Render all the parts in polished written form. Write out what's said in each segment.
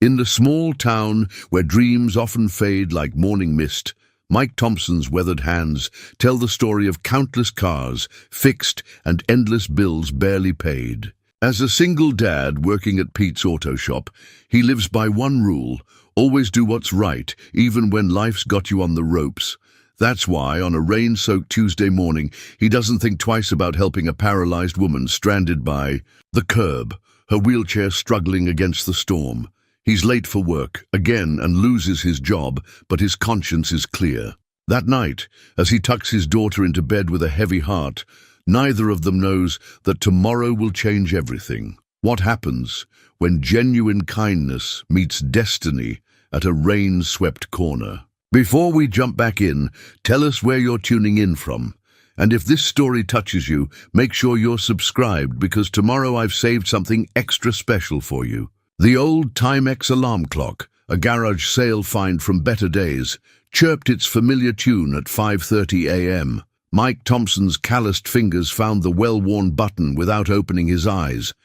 In the small town where dreams often fade like morning mist, Mike Thompson's weathered hands tell the story of countless cars fixed and endless bills barely paid. As a single dad working at Pete's auto shop, he lives by one rule: always do what's right, even when life's got you on the ropes. That's why, on a rain-soaked Tuesday morning, he doesn't think twice about helping a paralyzed woman stranded by the curb, her wheelchair struggling against the storm. He's late for work, again, and loses his job, but his conscience is clear. That night, as he tucks his daughter into bed with a heavy heart, neither of them knows that tomorrow will change everything. What happens when genuine kindness meets destiny at a rain-swept corner? Before we jump back in, tell us where you're tuning in from. And if this story touches you, make sure you're subscribed, because tomorrow I've saved something extra special for you. The old Timex alarm clock, a garage sale find from better days, chirped its familiar tune at 5:30 a.m. Mike Thompson's calloused fingers found the well-worn button without opening his eyes.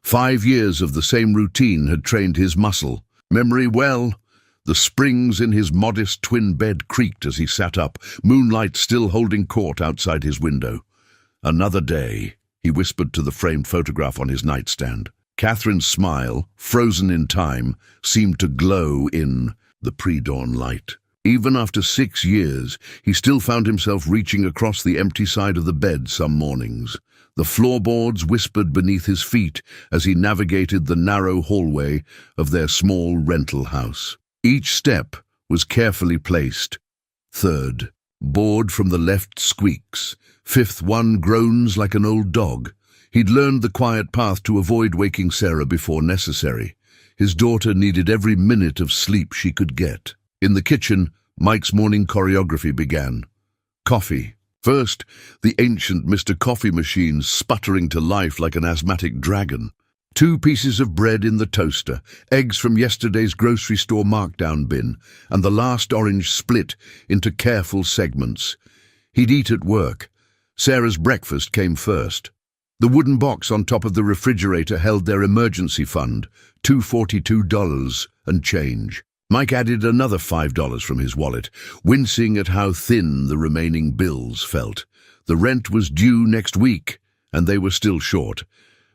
5 years of the same routine had trained his muscle memory well. The springs in his modest twin bed creaked as he sat up, moonlight still holding court outside his window. Another day, he whispered to the framed photograph on his nightstand. Catherine's smile, frozen in time, seemed to glow in the pre-dawn light. Even after 6 years, he still found himself reaching across the empty side of the bed some mornings. The floorboards whispered beneath his feet as he navigated the narrow hallway of their small rental house. Each step was carefully placed. Third, board from the left squeaks. Fifth one groans like an old dog. He'd learned the quiet path to avoid waking Sarah before necessary. His daughter needed every minute of sleep she could get. In the kitchen, Mike's morning choreography began. Coffee. First, the ancient Mr. Coffee machine sputtering to life like an asthmatic dragon. 2 pieces of bread in the toaster, eggs from yesterday's grocery store markdown bin, and the last orange split into careful segments. He'd eat at work. Sarah's breakfast came first. The wooden box on top of the refrigerator held their emergency fund, $242 and change. Mike added another $5 from his wallet, wincing at how thin the remaining bills felt. The rent was due next week, and they were still short.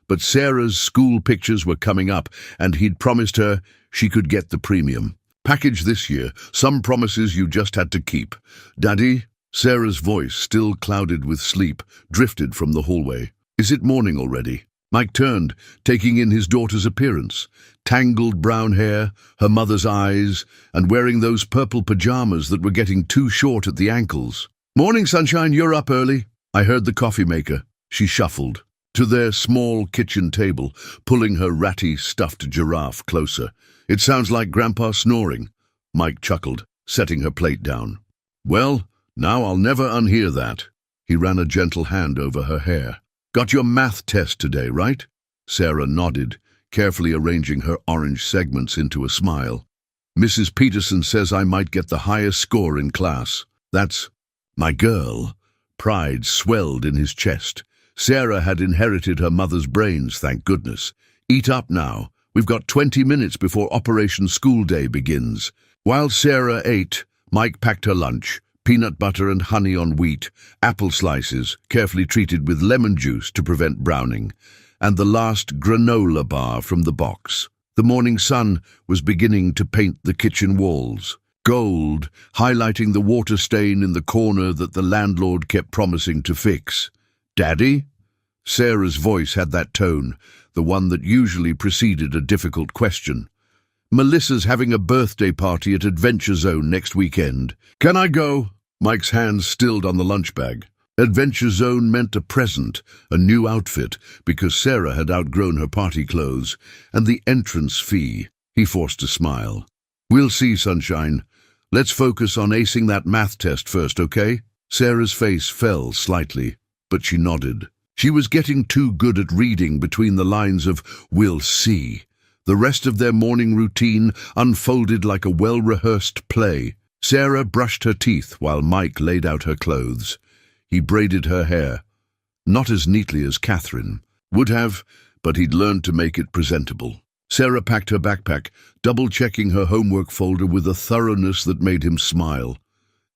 But Sarah's school pictures were coming up, and he'd promised her she could get the premium. Package this year, some promises you just had to keep. Daddy? Sarah's voice, still clouded with sleep, drifted from the hallway. Is it morning already? Mike turned, taking in his daughter's appearance. Tangled brown hair, her mother's eyes, and wearing those purple pajamas that were getting too short at the ankles. Morning, sunshine, you're up early. I heard the coffee maker. She shuffled to their small kitchen table, pulling her ratty, stuffed giraffe closer. It sounds like Grandpa snoring. Mike chuckled, setting her plate down. Well, now I'll never unhear that. He ran a gentle hand over her hair. Got your math test today, right? Sarah nodded, carefully arranging her orange segments into a smile. Mrs. Peterson says I might get the highest score in class. That's my girl. Pride swelled in his chest. Sarah had inherited her mother's brains, thank goodness. Eat up now. We've got 20 minutes before Operation School Day begins. While Sarah ate, Mike packed her lunch. Peanut butter and honey on wheat, apple slices, carefully treated with lemon juice to prevent browning, and the last granola bar from the box. The morning sun was beginning to paint the kitchen walls. Gold, highlighting the water stain in the corner that the landlord kept promising to fix. Daddy? Sarah's voice had that tone, the one that usually preceded a difficult question. Melissa's having a birthday party at Adventure Zone next weekend. Can I go? Mike's hands stilled on the lunch bag. Adventure Zone meant a present, a new outfit, because Sarah had outgrown her party clothes, and the entrance fee. He forced a smile. We'll see, sunshine. Let's focus on acing that math test first, okay? Sarah's face fell slightly, but she nodded. She was getting too good at reading between the lines of "we'll see." The rest of their morning routine unfolded like a well-rehearsed play. Sarah brushed her teeth while Mike laid out her clothes. He braided her hair. Not as neatly as Catherine would have, but he'd learned to make it presentable. Sarah packed her backpack, double-checking her homework folder with a thoroughness that made him smile.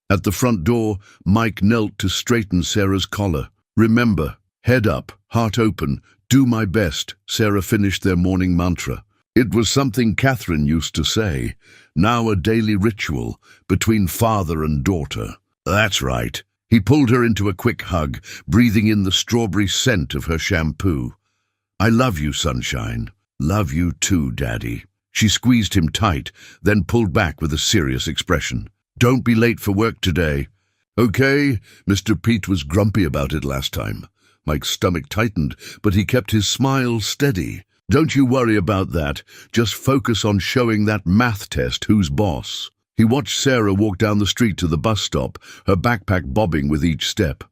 At the front door, Mike knelt to straighten Sarah's collar. "Remember, head up, heart open, do my best," Sarah finished their morning mantra. It was something Catherine used to say, now a daily ritual between father and daughter. "That's right." He pulled her into a quick hug, breathing in the strawberry scent of her shampoo. "I love you, sunshine." "Love you too, Daddy." She squeezed him tight, then pulled back with a serious expression. "Don't be late for work today." "Okay." Mr. Pete was grumpy about it last time. Mike's stomach tightened, but he kept his smile steady. "Don't you worry about that. Just focus on showing that math test who's boss." He watched Sarah walk down the street to the bus stop, her backpack bobbing with each step.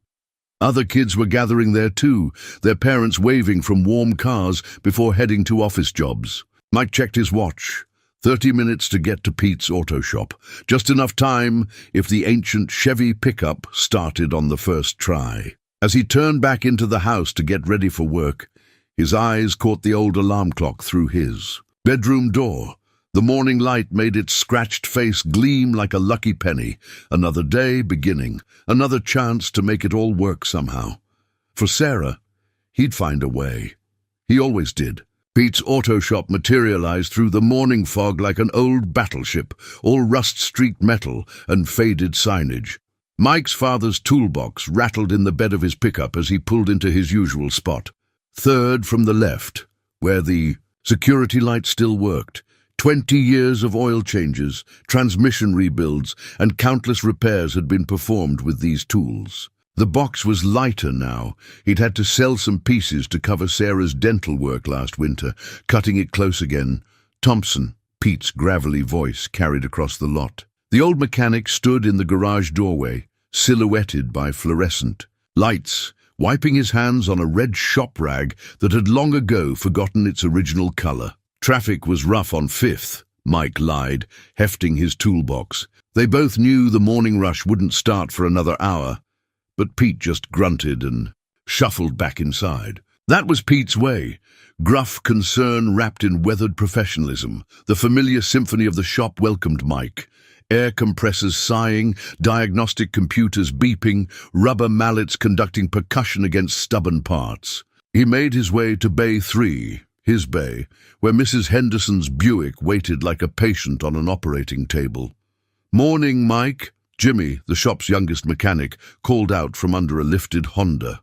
Other kids were gathering there too, their parents waving from warm cars before heading to office jobs. Mike checked his watch. 30 minutes to get to Pete's auto shop. Just enough time if the ancient Chevy pickup started on the first try. As he turned back into the house to get ready for work, his eyes caught the old alarm clock through his bedroom door. The morning light made its scratched face gleam like a lucky penny. Another day beginning, another chance to make it all work somehow. For Sarah, he'd find a way. He always did. Pete's auto shop materialized through the morning fog like an old battleship, all rust-streaked metal and faded signage. Mike's father's toolbox rattled in the bed of his pickup as he pulled into his usual spot. Third from the left, where the security light still worked. 20 years of oil changes, transmission rebuilds, and countless repairs had been performed with these tools. The box was lighter now. He'd had to sell some pieces to cover Sarah's dental work last winter, cutting it close again. "Thompson," Pete's gravelly voice carried across the lot. The old mechanic stood in the garage doorway, silhouetted by fluorescent lights, wiping his hands on a red shop rag that had long ago forgotten its original color. "Traffic was rough on 5th, Mike lied, hefting his toolbox. They both knew the morning rush wouldn't start for another hour, but Pete just grunted and shuffled back inside. That was Pete's way, gruff concern wrapped in weathered professionalism. The familiar symphony of the shop welcomed Mike. Air compressors sighing, diagnostic computers beeping, rubber mallets conducting percussion against stubborn parts. He made his way to Bay 3, his bay, where Mrs. Henderson's Buick waited like a patient on an operating table. "Morning, Mike," Jimmy, the shop's youngest mechanic, called out from under a lifted Honda.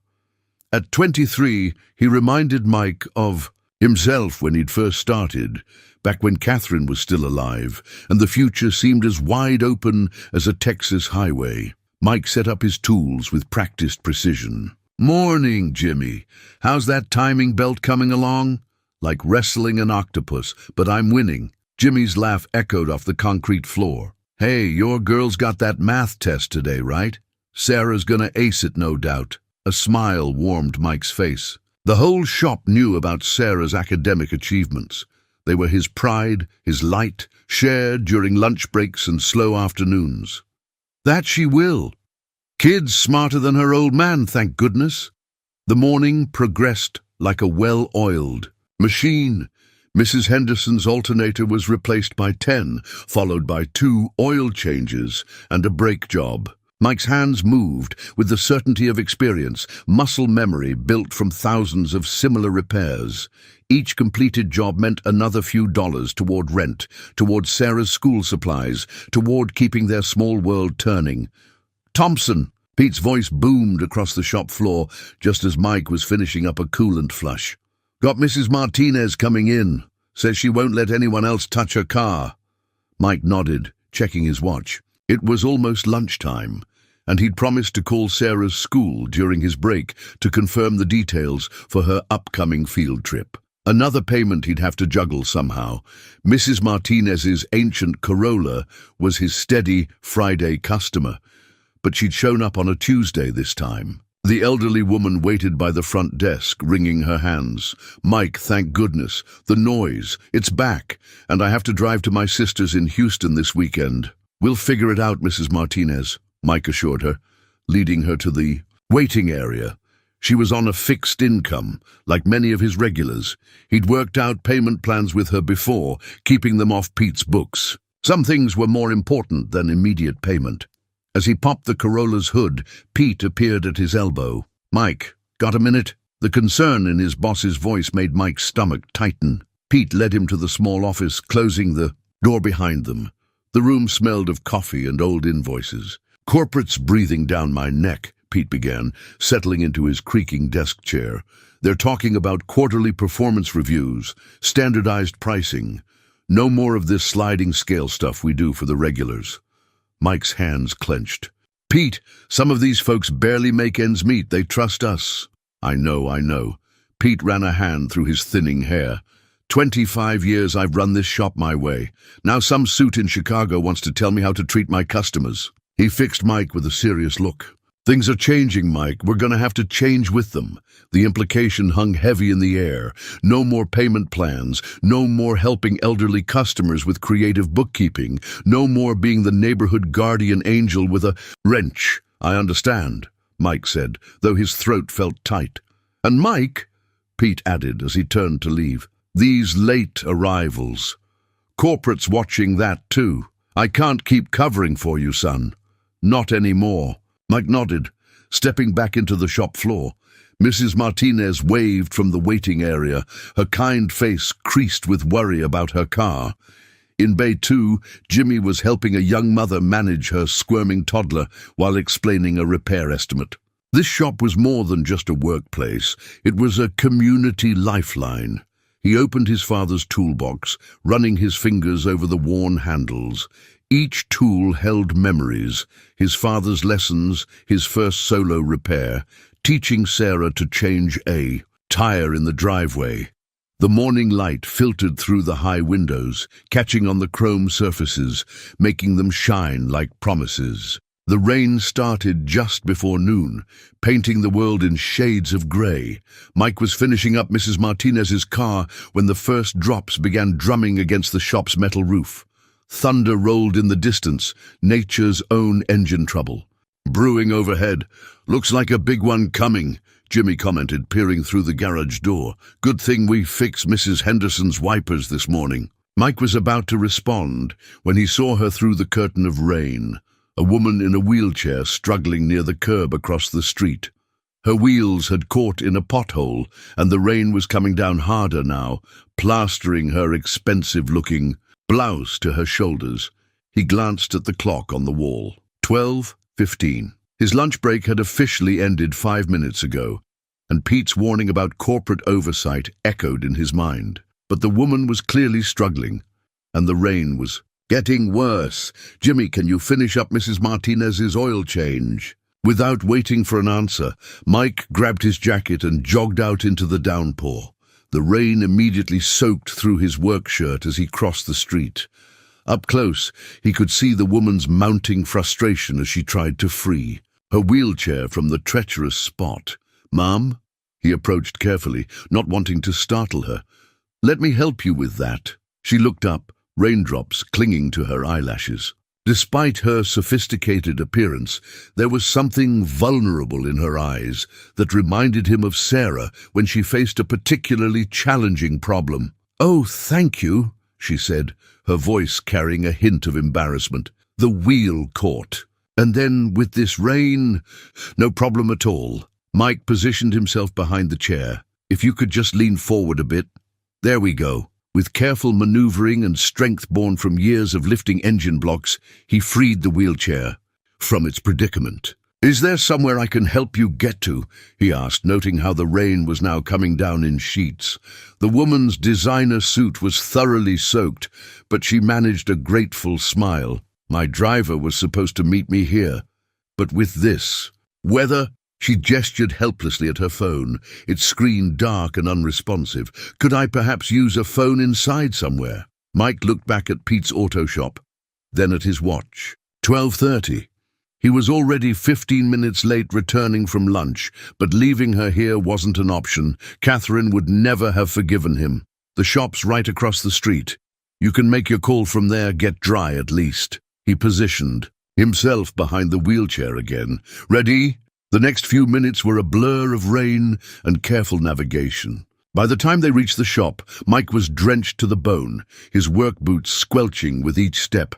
At 23, he reminded Mike of himself when he'd first started, back when Catherine was still alive, and the future seemed as wide open as a Texas highway. Mike set up his tools with practiced precision. "Morning, Jimmy. How's that timing belt coming along?" "Like wrestling an octopus, but I'm winning." Jimmy's laugh echoed off the concrete floor. "Hey, your girl's got that math test today, right? Sarah's gonna ace it, no doubt." A smile warmed Mike's face. The whole shop knew about Sarah's academic achievements. They were his pride, his light, shared during lunch breaks and slow afternoons. "That she will. Kid's smarter than her old man, thank goodness." The morning progressed like a well-oiled machine. Mrs. Henderson's alternator was replaced by 10, followed by 2 oil changes and a brake job. Mike's hands moved with the certainty of experience, muscle memory built from thousands of similar repairs. Each completed job meant another few dollars toward rent, toward Sarah's school supplies, toward keeping their small world turning. "Thompson!" Pete's voice boomed across the shop floor just as Mike was finishing up a coolant flush. "Got Mrs. Martinez coming in. Says she won't let anyone else touch her car." Mike nodded, checking his watch. It was almost lunchtime, and he'd promised to call Sarah's school during his break to confirm the details for her upcoming field trip. Another payment he'd have to juggle somehow. Mrs. Martinez's ancient Corolla was his steady Friday customer, but she'd shown up on a Tuesday this time. The elderly woman waited by the front desk, wringing her hands. "Mike, thank goodness. The noise. It's back, and I have to drive to my sister's in Houston this weekend." "We'll figure it out, Mrs. Martinez," Mike assured her, leading her to the waiting area. She was on a fixed income, like many of his regulars. He'd worked out payment plans with her before, keeping them off Pete's books. Some things were more important than immediate payment. As he popped the Corolla's hood, Pete appeared at his elbow. "Mike, got a minute?" The concern in his boss's voice made Mike's stomach tighten. Pete led him to the small office, closing the door behind them. The room smelled of coffee and old invoices. "Corporate's breathing down my neck," Pete began, settling into his creaking desk chair. "They're talking about quarterly performance reviews, standardized pricing. No more of this sliding scale stuff we do for the regulars." Mike's hands clenched. "Pete, some of these folks barely make ends meet. They trust us." I know. Pete ran a hand through his thinning hair. 25 years I've run this shop my way. Now some suit in Chicago wants to tell me how to treat my customers." He fixed Mike with a serious look. "Things are changing, Mike. We're going to have to change with them." The implication hung heavy in the air. No more payment plans. No more helping elderly customers with creative bookkeeping. No more being the neighborhood guardian angel with a wrench. "I understand," Mike said, though his throat felt tight. "And Mike," Pete added as he turned to leave, "these late arrivals. Corporate's watching that too. I can't keep covering for you, son. Not anymore." Mike nodded, stepping back into the shop floor. Mrs. Martinez waved from the waiting area, her kind face creased with worry about her car. In Bay 2, Jimmy was helping a young mother manage her squirming toddler while explaining a repair estimate. This shop was more than just a workplace. It was a community lifeline. He opened his father's toolbox, running his fingers over the worn handles. Each tool held memories, his father's lessons, his first solo repair, teaching Sarah to change a tire in the driveway. The morning light filtered through the high windows, catching on the chrome surfaces, making them shine like promises. The rain started just before noon, painting the world in shades of grey. Mike was finishing up Mrs. Martinez's car when the first drops began drumming against the shop's metal roof. Thunder rolled in the distance, nature's own engine trouble. "Brewing overhead. Looks like a big one coming," Jimmy commented, peering through the garage door. "Good thing we fixed Mrs. Henderson's wipers this morning." Mike was about to respond when he saw her through the curtain of rain, a woman in a wheelchair struggling near the curb across the street. Her wheels had caught in a pothole, and the rain was coming down harder now, plastering her expensive-looking blouse to her shoulders. He glanced at the clock on the wall. 12:15. His lunch break had officially ended 5 minutes ago, and Pete's warning about corporate oversight echoed in his mind. But the woman was clearly struggling, and the rain was getting worse. "Jimmy, can you finish up Mrs. Martinez's oil change?" Without waiting for an answer, Mike grabbed his jacket and jogged out into the downpour. The rain immediately soaked through his work shirt as he crossed the street. Up close, he could see the woman's mounting frustration as she tried to free her wheelchair from the treacherous spot. "Mom?" He approached carefully, not wanting to startle her. "Let me help you with that." She looked up, raindrops clinging to her eyelashes. Despite her sophisticated appearance, there was something vulnerable in her eyes that reminded him of Sarah when she faced a particularly challenging problem. "Oh, thank you," she said, her voice carrying a hint of embarrassment. "The wheel caught. And then, with this rain, no problem at all." Mike positioned himself behind the chair. "If you could just lean forward a bit. There we go." With careful maneuvering and strength born from years of lifting engine blocks, he freed the wheelchair from its predicament. "Is there somewhere I can help you get to?" he asked, noting how the rain was now coming down in sheets. The woman's designer suit was thoroughly soaked, but she managed a grateful smile. "My driver was supposed to meet me here, but with this weather..." She gestured helplessly at her phone, its screen dark and unresponsive. "Could I perhaps use a phone inside somewhere?" Mike looked back at Pete's auto shop, then at his watch. 12:30. He was already 15 minutes late returning from lunch, but leaving her here wasn't an option. Catherine would never have forgiven him. "The shop's right across the street. You can make your call from there, get dry at least." He positioned himself behind the wheelchair again. "Ready?" The next few minutes were a blur of rain and careful navigation. By the time they reached the shop, Mike was drenched to the bone, his work boots squelching with each step.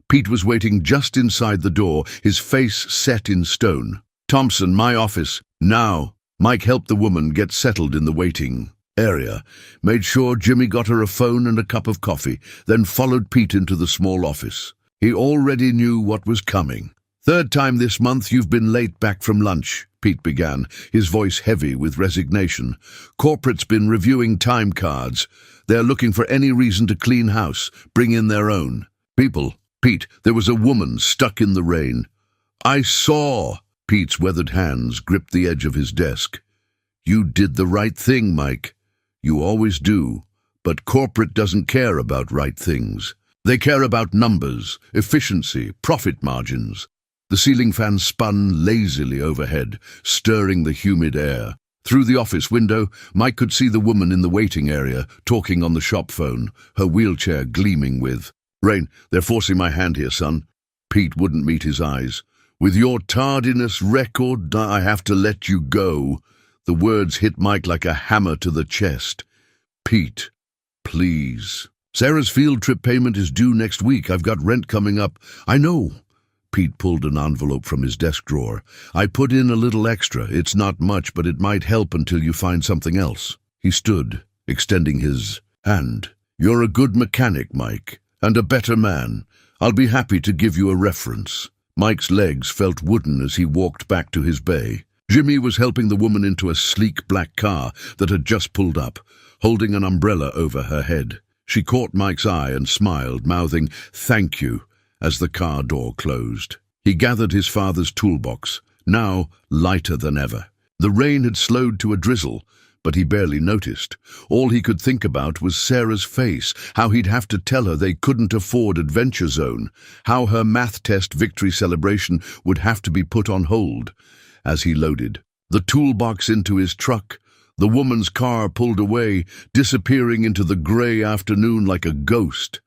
Pete was waiting just inside the door, his face set in stone. "Thompson, my office, now." Mike helped the woman get settled in the waiting area, made sure Jimmy got her a phone and a cup of coffee, then followed Pete into the small office. He already knew what was coming. "Third time this month you've been late back from lunch," Pete began, his voice heavy with resignation. "Corporate's been reviewing time cards. They're looking for any reason to clean house, bring in their own people." "Pete, there was a woman stuck in the rain." "I saw." Pete's weathered hands gripped the edge of his desk. "You did the right thing, Mike. You always do. But corporate doesn't care about right things. They care about numbers, efficiency, profit margins." The ceiling fan spun lazily overhead, stirring the humid air. Through the office window, Mike could see the woman in the waiting area, talking on the shop phone, her wheelchair gleaming with. "Rain, they're forcing my hand here, son." Pete wouldn't meet his eyes. "With your tardiness record, I have to let you go." The words hit Mike like a hammer to the chest. "Pete, please. Sarah's field trip payment is due next week. I've got rent coming up." "I know." Pete pulled an envelope from his desk drawer. "I put in a little extra. It's not much, but it might help until you find something else." He stood, extending his hand. "You're a good mechanic, Mike, and a better man. I'll be happy to give you a reference." Mike's legs felt wooden as he walked back to his bay. Jimmy was helping the woman into a sleek black car that had just pulled up, holding an umbrella over her head. She caught Mike's eye and smiled, mouthing, "Thank you," as the car door closed. He gathered his father's toolbox, now lighter than ever. The rain had slowed to a drizzle, but he barely noticed. All he could think about was Sarah's face, how he'd have to tell her they couldn't afford Adventure Zone, how her math test victory celebration would have to be put on hold. As he loaded the toolbox into his truck, the woman's car pulled away, disappearing into the grey afternoon like a ghost.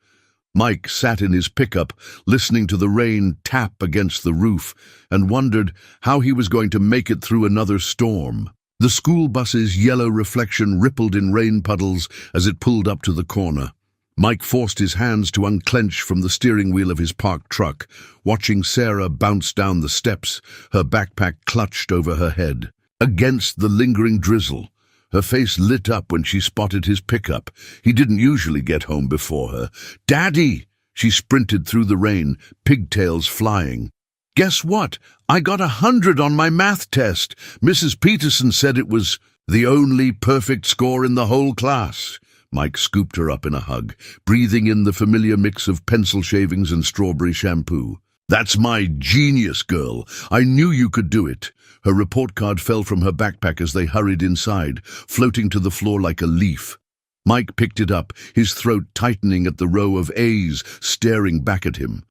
Mike sat in his pickup, listening to the rain tap against the roof, and wondered how he was going to make it through another storm. The school bus's yellow reflection rippled in rain puddles as it pulled up to the corner. Mike forced his hands to unclench from the steering wheel of his parked truck, watching Sarah bounce down the steps, her backpack clutched over her head. Against the lingering drizzle, her face lit up when she spotted his pickup. He didn't usually get home before her. "Daddy!" She sprinted through the rain, pigtails flying. "Guess what? I got 100 on my math test. Mrs. Peterson said it was the only perfect score in the whole class." Mike scooped her up in a hug, breathing in the familiar mix of pencil shavings and strawberry shampoo. "That's my genius, girl. I knew you could do it." Her report card fell from her backpack as they hurried inside, floating to the floor like a leaf. Mike picked it up, his throat tightening at the row of A's staring back at him.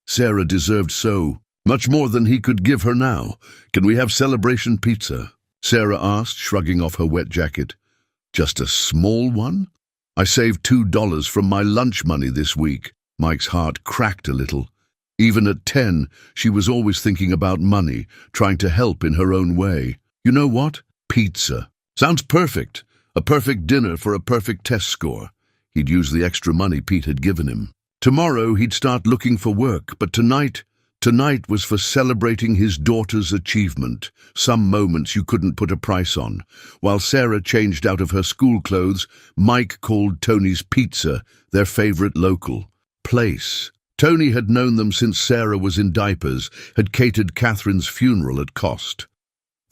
Sarah deserved so much more than he could give her now. "Can we have celebration pizza?" Sarah asked, shrugging off her wet jacket. "Just a small one? I saved $2 from my lunch money this week." Mike's heart cracked a little. Even at 10, she was always thinking about money, trying to help in her own way. "You know what? Pizza. Sounds perfect. A perfect dinner for a perfect test score." He'd use the extra money Pete had given him. Tomorrow he'd start looking for work, but tonight was for celebrating his daughter's achievement, some moments you couldn't put a price on. While Sarah changed out of her school clothes, Mike called Tony's Pizza their favorite local place. Tony had known them since Sarah was in diapers, had catered Catherine's funeral at cost.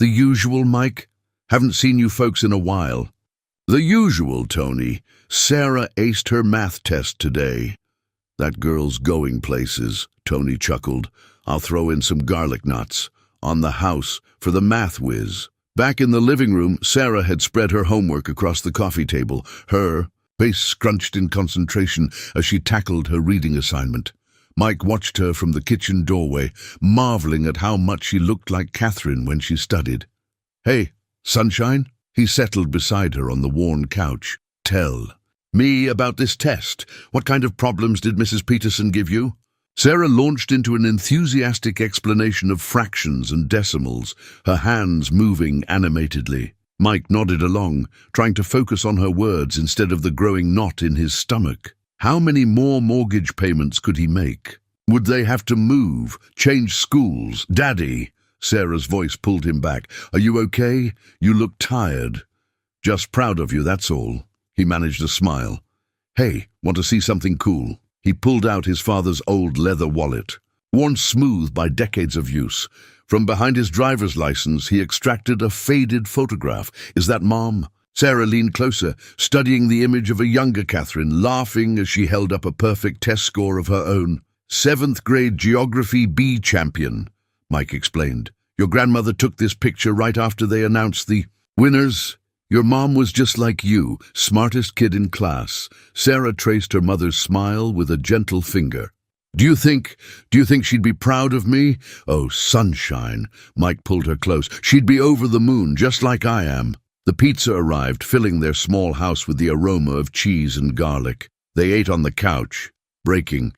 "The usual, Mike? Haven't seen you folks in a while." "The usual, Tony. Sarah aced her math test today." "That girl's going places," Tony chuckled. "I'll throw in some garlic knots. On the house, for the math whiz." Back in the living room, Sarah had spread her homework across the coffee table, her face scrunched in concentration as she tackled her reading assignment. Mike watched her from the kitchen doorway, marveling at how much she looked like Catherine when she studied. "Hey, sunshine?" He settled beside her on the worn couch. "Tell me about this test. What kind of problems did Mrs. Peterson give you?" Sarah launched into an enthusiastic explanation of fractions and decimals, her hands moving animatedly. Mike nodded along, trying to focus on her words instead of the growing knot in his stomach. How many more mortgage payments could he make? Would they have to move, change schools? Daddy, Sarah's voice pulled him back. Are you okay? You look tired. Just proud of you, that's all. He managed a smile. Hey, want to see something cool? He pulled out his father's old leather wallet, worn smooth by decades of use. From behind his driver's license, he extracted a faded photograph. Is that Mom? Sarah leaned closer, studying the image of a younger Catherine, laughing as she held up a perfect test score of her own. 7th grade Geography B champion, Mike explained. Your grandmother took this picture right after they announced the winners. Your mom was just like you, smartest kid in class. Sarah traced her mother's smile with a gentle finger. Do you think she'd be proud of me? Oh, sunshine. Mike pulled her close. She'd be over the moon, just like I am. The pizza arrived, filling their small house with the aroma of cheese and garlic. They ate on the couch, breaking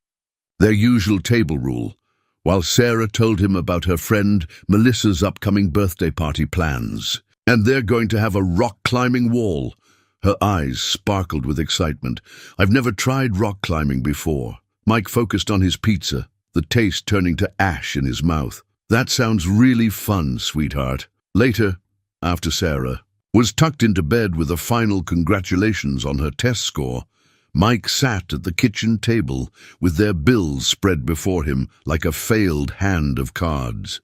their usual table rule, while Sarah told him about her friend Melissa's upcoming birthday party plans. And they're going to have a rock-climbing wall. Her eyes sparkled with excitement. I've never tried rock climbing before. Mike focused on his pizza, the taste turning to ash in his mouth. That sounds really fun, sweetheart. Later, after Sarah was tucked into bed with a final congratulations on her test score, Mike sat at the kitchen table with their bills spread before him like a failed hand of cards.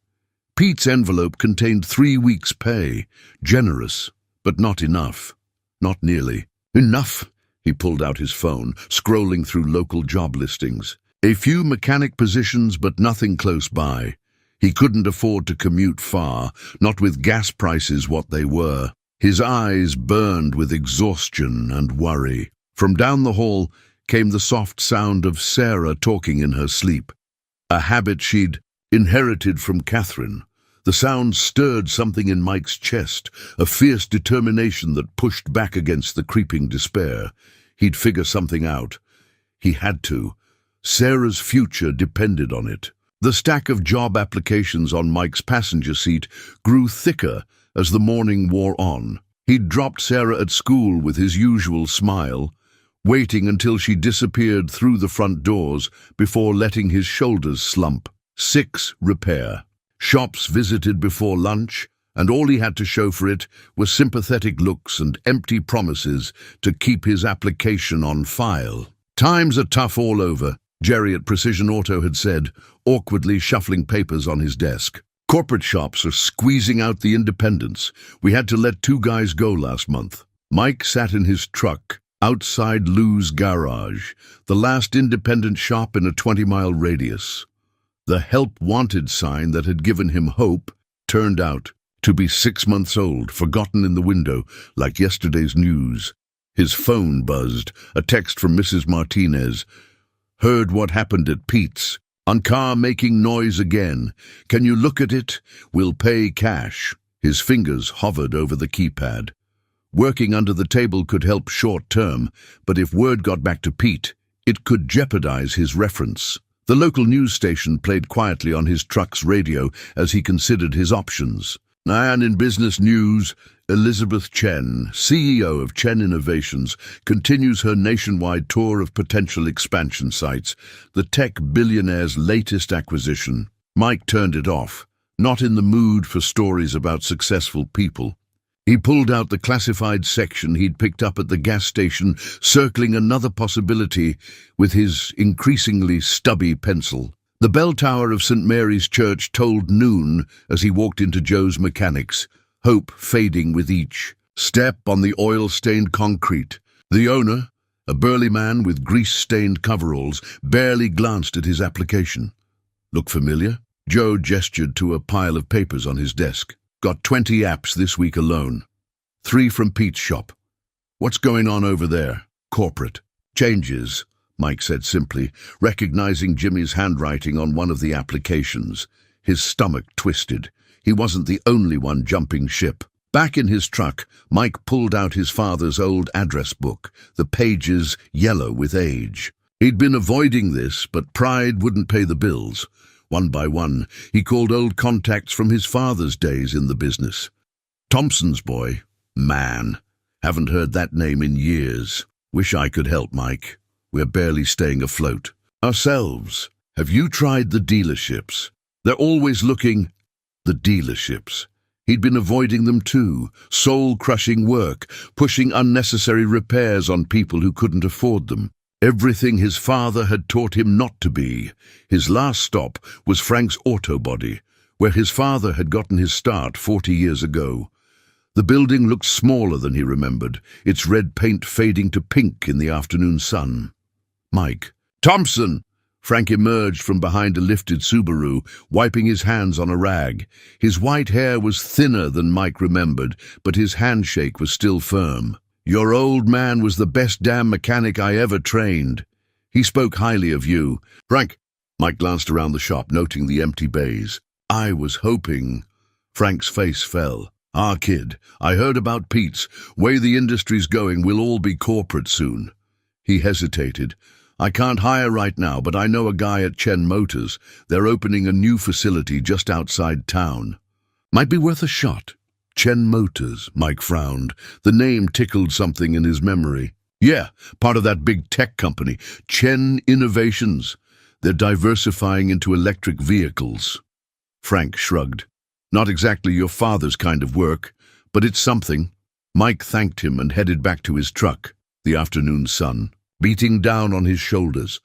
Pete's envelope contained 3 weeks' pay. Generous, but not enough. Not nearly. Enough? He pulled out his phone, scrolling through local job listings. A few mechanic positions, but nothing close by. He couldn't afford to commute far, not with gas prices what they were. His eyes burned with exhaustion and worry. From down the hall came the soft sound of Sarah talking in her sleep, a habit she'd inherited from Catherine. The sound stirred something in Mike's chest, a fierce determination that pushed back against the creeping despair. He'd figure something out. He had to. Sarah's future depended on it. The stack of job applications on Mike's passenger seat grew thicker as the morning wore on. He'd dropped Sarah at school with his usual smile, waiting until she disappeared through the front doors before letting his shoulders slump. 6 repair. Shops visited before lunch, and all he had to show for it were sympathetic looks and empty promises to keep his application on file. Times are tough all over, Jerry at Precision Auto had said, awkwardly shuffling papers on his desk. Corporate shops are squeezing out the independents. We had to let 2 guys go last month. Mike sat in his truck outside Lou's garage, the last independent shop in a 20-mile radius. The help wanted sign that had given him hope turned out to be 6 months old, forgotten in the window like yesterday's news. His phone buzzed, a text from Mrs. Martinez. Heard what happened at Pete's. On car making noise again. Can you look at it? We'll pay cash. His fingers hovered over the keypad. Working under the table could help short term, but if word got back to Pete, it could jeopardize his reference. The local news station played quietly on his truck's radio as he considered his options. And in business news, Elizabeth Chen, CEO of Chen Innovations, continues her nationwide tour of potential expansion sites, the tech billionaire's latest acquisition. Mike turned it off, not in the mood for stories about successful people. He pulled out the classified section he'd picked up at the gas station, circling another possibility with his increasingly stubby pencil. The bell tower of St. Mary's Church tolled noon as he walked into Joe's Mechanics, hope fading with each step on the oil-stained concrete. The owner, a burly man with grease-stained coveralls, barely glanced at his application. Look familiar? Joe gestured to a pile of papers on his desk. Got 20 apps this week alone. 3 from Pete's shop. What's going on over there? Corporate. Changes, Mike said simply, recognizing Jimmy's handwriting on one of the applications. His stomach twisted. He wasn't the only one jumping ship. Back in his truck, Mike pulled out his father's old address book, the pages yellow with age. He'd been avoiding this, but pride wouldn't pay the bills. One by one, he called old contacts from his father's days in the business. Thompson's boy. Man. Haven't heard that name in years. Wish I could help, Mike. We're barely staying afloat. Ourselves. Have you tried the dealerships? They're always looking. The dealerships. He'd been avoiding them too. Soul-crushing work, pushing unnecessary repairs on people who couldn't afford them. Everything his father had taught him not to be. His last stop was Frank's Auto Body, where his father had gotten his start 40 years ago. The building looked smaller than he remembered, its red paint fading to pink in the afternoon sun. Mike. Thompson! Frank emerged from behind a lifted Subaru, wiping his hands on a rag. His white hair was thinner than Mike remembered, but his handshake was still firm. Your old man was the best damn mechanic I ever trained. He spoke highly of you. Frank. Mike glanced around the shop, noting the empty bays. I was hoping. Frank's face fell. Kid, I heard about Pete's. Way the industry's going, we'll all be corporate soon. He hesitated. I can't hire right now, but I know a guy at Chen Motors. They're opening a new facility just outside town. Might be worth a shot. Chen Motors, Mike frowned. The name tickled something in his memory. Yeah, part of that big tech company, Chen Innovations. They're diversifying into electric vehicles. Frank shrugged. Not exactly your father's kind of work, but it's something. Mike thanked him and headed back to his truck. The afternoon sun beating down on his shoulders.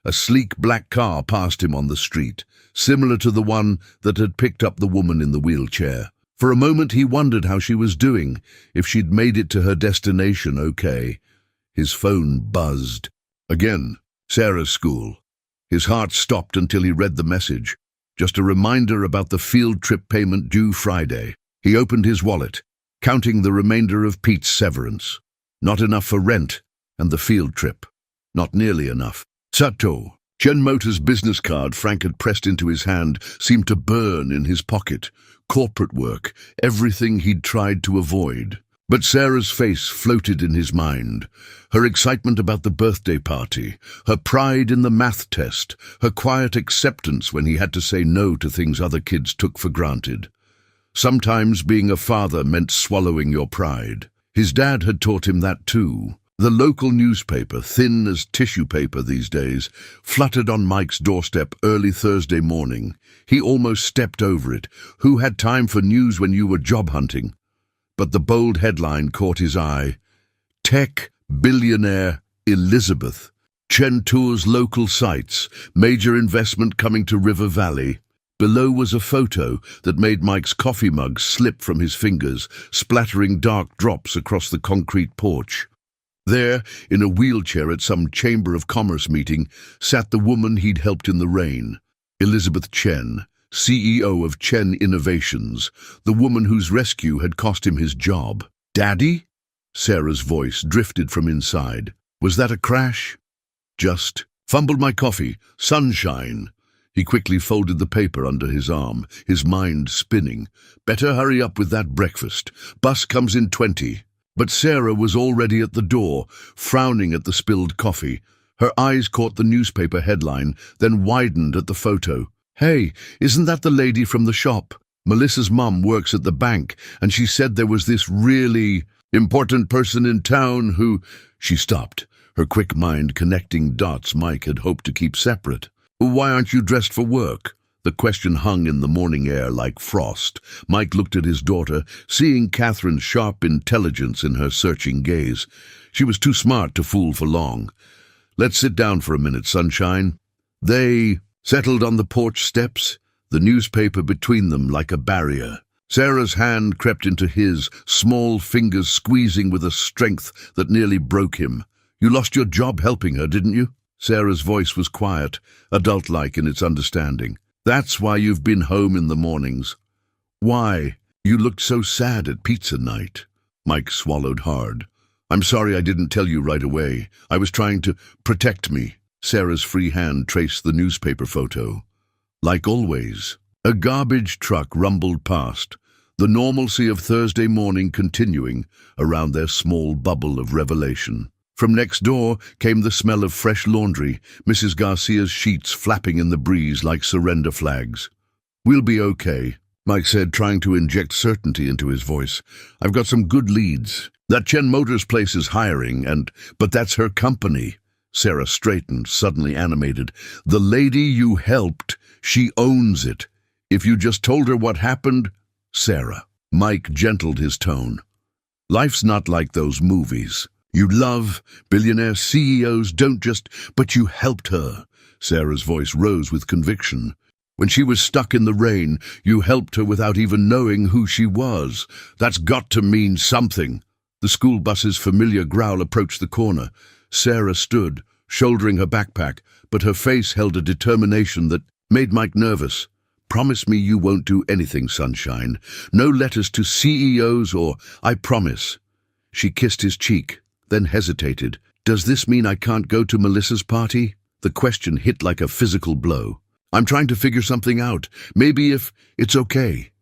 A sleek black car passed him on the street, similar to the one that had picked up the woman in the wheelchair. For a moment he wondered how she was doing, if she'd made it to her destination okay. His phone buzzed. Again, Sarah's school. His heart stopped until he read the message. Just a reminder about the field trip payment due Friday. He opened his wallet, counting the remainder of Pete's severance. Not enough for rent and the field trip. Not nearly enough. Sato. Chen Motors' business card Frank had pressed into his hand seemed to burn in his pocket. Corporate work, everything he'd tried to avoid. But Sarah's face floated in his mind. Her excitement about the birthday party, her pride in the math test, her quiet acceptance when he had to say no to things other kids took for granted. Sometimes being a father meant swallowing your pride. His dad had taught him that too. The local newspaper, thin as tissue paper these days, fluttered on Mike's doorstep early Thursday morning. He almost stepped over it. Who had time for news when you were job hunting? But the bold headline caught his eye. Tech billionaire Elizabeth. Chen tours local sites. Major investment coming to River Valley. Below was a photo that made Mike's coffee mug slip from his fingers, splattering dark drops across the concrete porch. There, in a wheelchair at some Chamber of Commerce meeting, sat the woman he'd helped in the rain. Elizabeth Chen, CEO of Chen Innovations, the woman whose rescue had cost him his job. Daddy? Sarah's voice drifted from inside. Was that a crash? Just fumbled my coffee. Sunshine. He quickly folded the paper under his arm, his mind spinning. Better hurry up with that breakfast. Bus comes in 20. But Sarah was already at the door, frowning at the spilled coffee. Her eyes caught the newspaper headline, then widened at the photo. Hey, isn't that the lady from the shop? Melissa's mum works at the bank, and she said there was this really important person in town who... She stopped, her quick mind connecting dots Mike had hoped to keep separate. Why aren't you dressed for work? The question hung in the morning air like frost. Mike looked at his daughter, seeing Catherine's sharp intelligence in her searching gaze. She was too smart to fool for long. Let's sit down for a minute, sunshine. They settled on the porch steps, the newspaper between them like a barrier. Sarah's hand crept into his, small fingers squeezing with a strength that nearly broke him. You lost your job helping her, didn't you? Sarah's voice was quiet, adult-like in its understanding. That's why you've been home in the mornings. Why? You looked so sad at pizza night. Mike swallowed hard. I'm sorry I didn't tell you right away. I was trying to protect me. Sarah's free hand traced the newspaper photo. Like always. A garbage truck rumbled past, the normalcy of Thursday morning continuing around their small bubble of revelation. From next door came the smell of fresh laundry, Mrs. Garcia's sheets flapping in the breeze like surrender flags. "We'll be okay," Mike said, trying to inject certainty into his voice. "I've got some good leads. That Chen Motors place is hiring, but that's her company." Sarah straightened, suddenly animated. "The lady you helped, she owns it. If you just told her what happened—" "Sarah." Mike gentled his tone. "Life's not like those movies. You love billionaire CEOs don't just, but you helped her." Sarah's voice rose with conviction. "When she was stuck in the rain, you helped her without even knowing who she was. That's got to mean something." The school bus's familiar growl approached the corner. Sarah stood, shouldering her backpack, but her face held a determination that made Mike nervous. "Promise me you won't do anything, sunshine. No letters to CEOs or I promise." She kissed his cheek, then hesitated. "Does this mean I can't go to Melissa's party?" The question hit like a physical blow. "I'm trying to figure something out. Maybe if it's okay."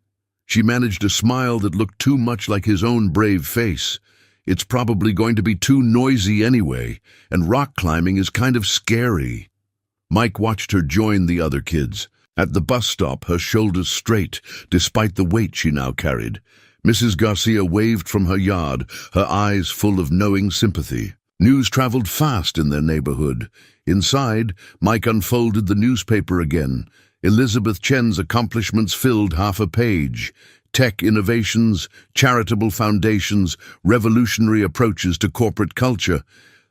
She managed a smile that looked too much like his own brave face. "It's probably going to be too noisy anyway, and rock climbing is kind of scary." Mike watched her join the other kids. At the bus stop, her shoulders straight, despite the weight she now carried. Mrs. Garcia waved from her yard, her eyes full of knowing sympathy. News traveled fast in their neighborhood. Inside, Mike unfolded the newspaper again. Elizabeth Chen's accomplishments filled half a page. Tech innovations, charitable foundations, revolutionary approaches to corporate culture.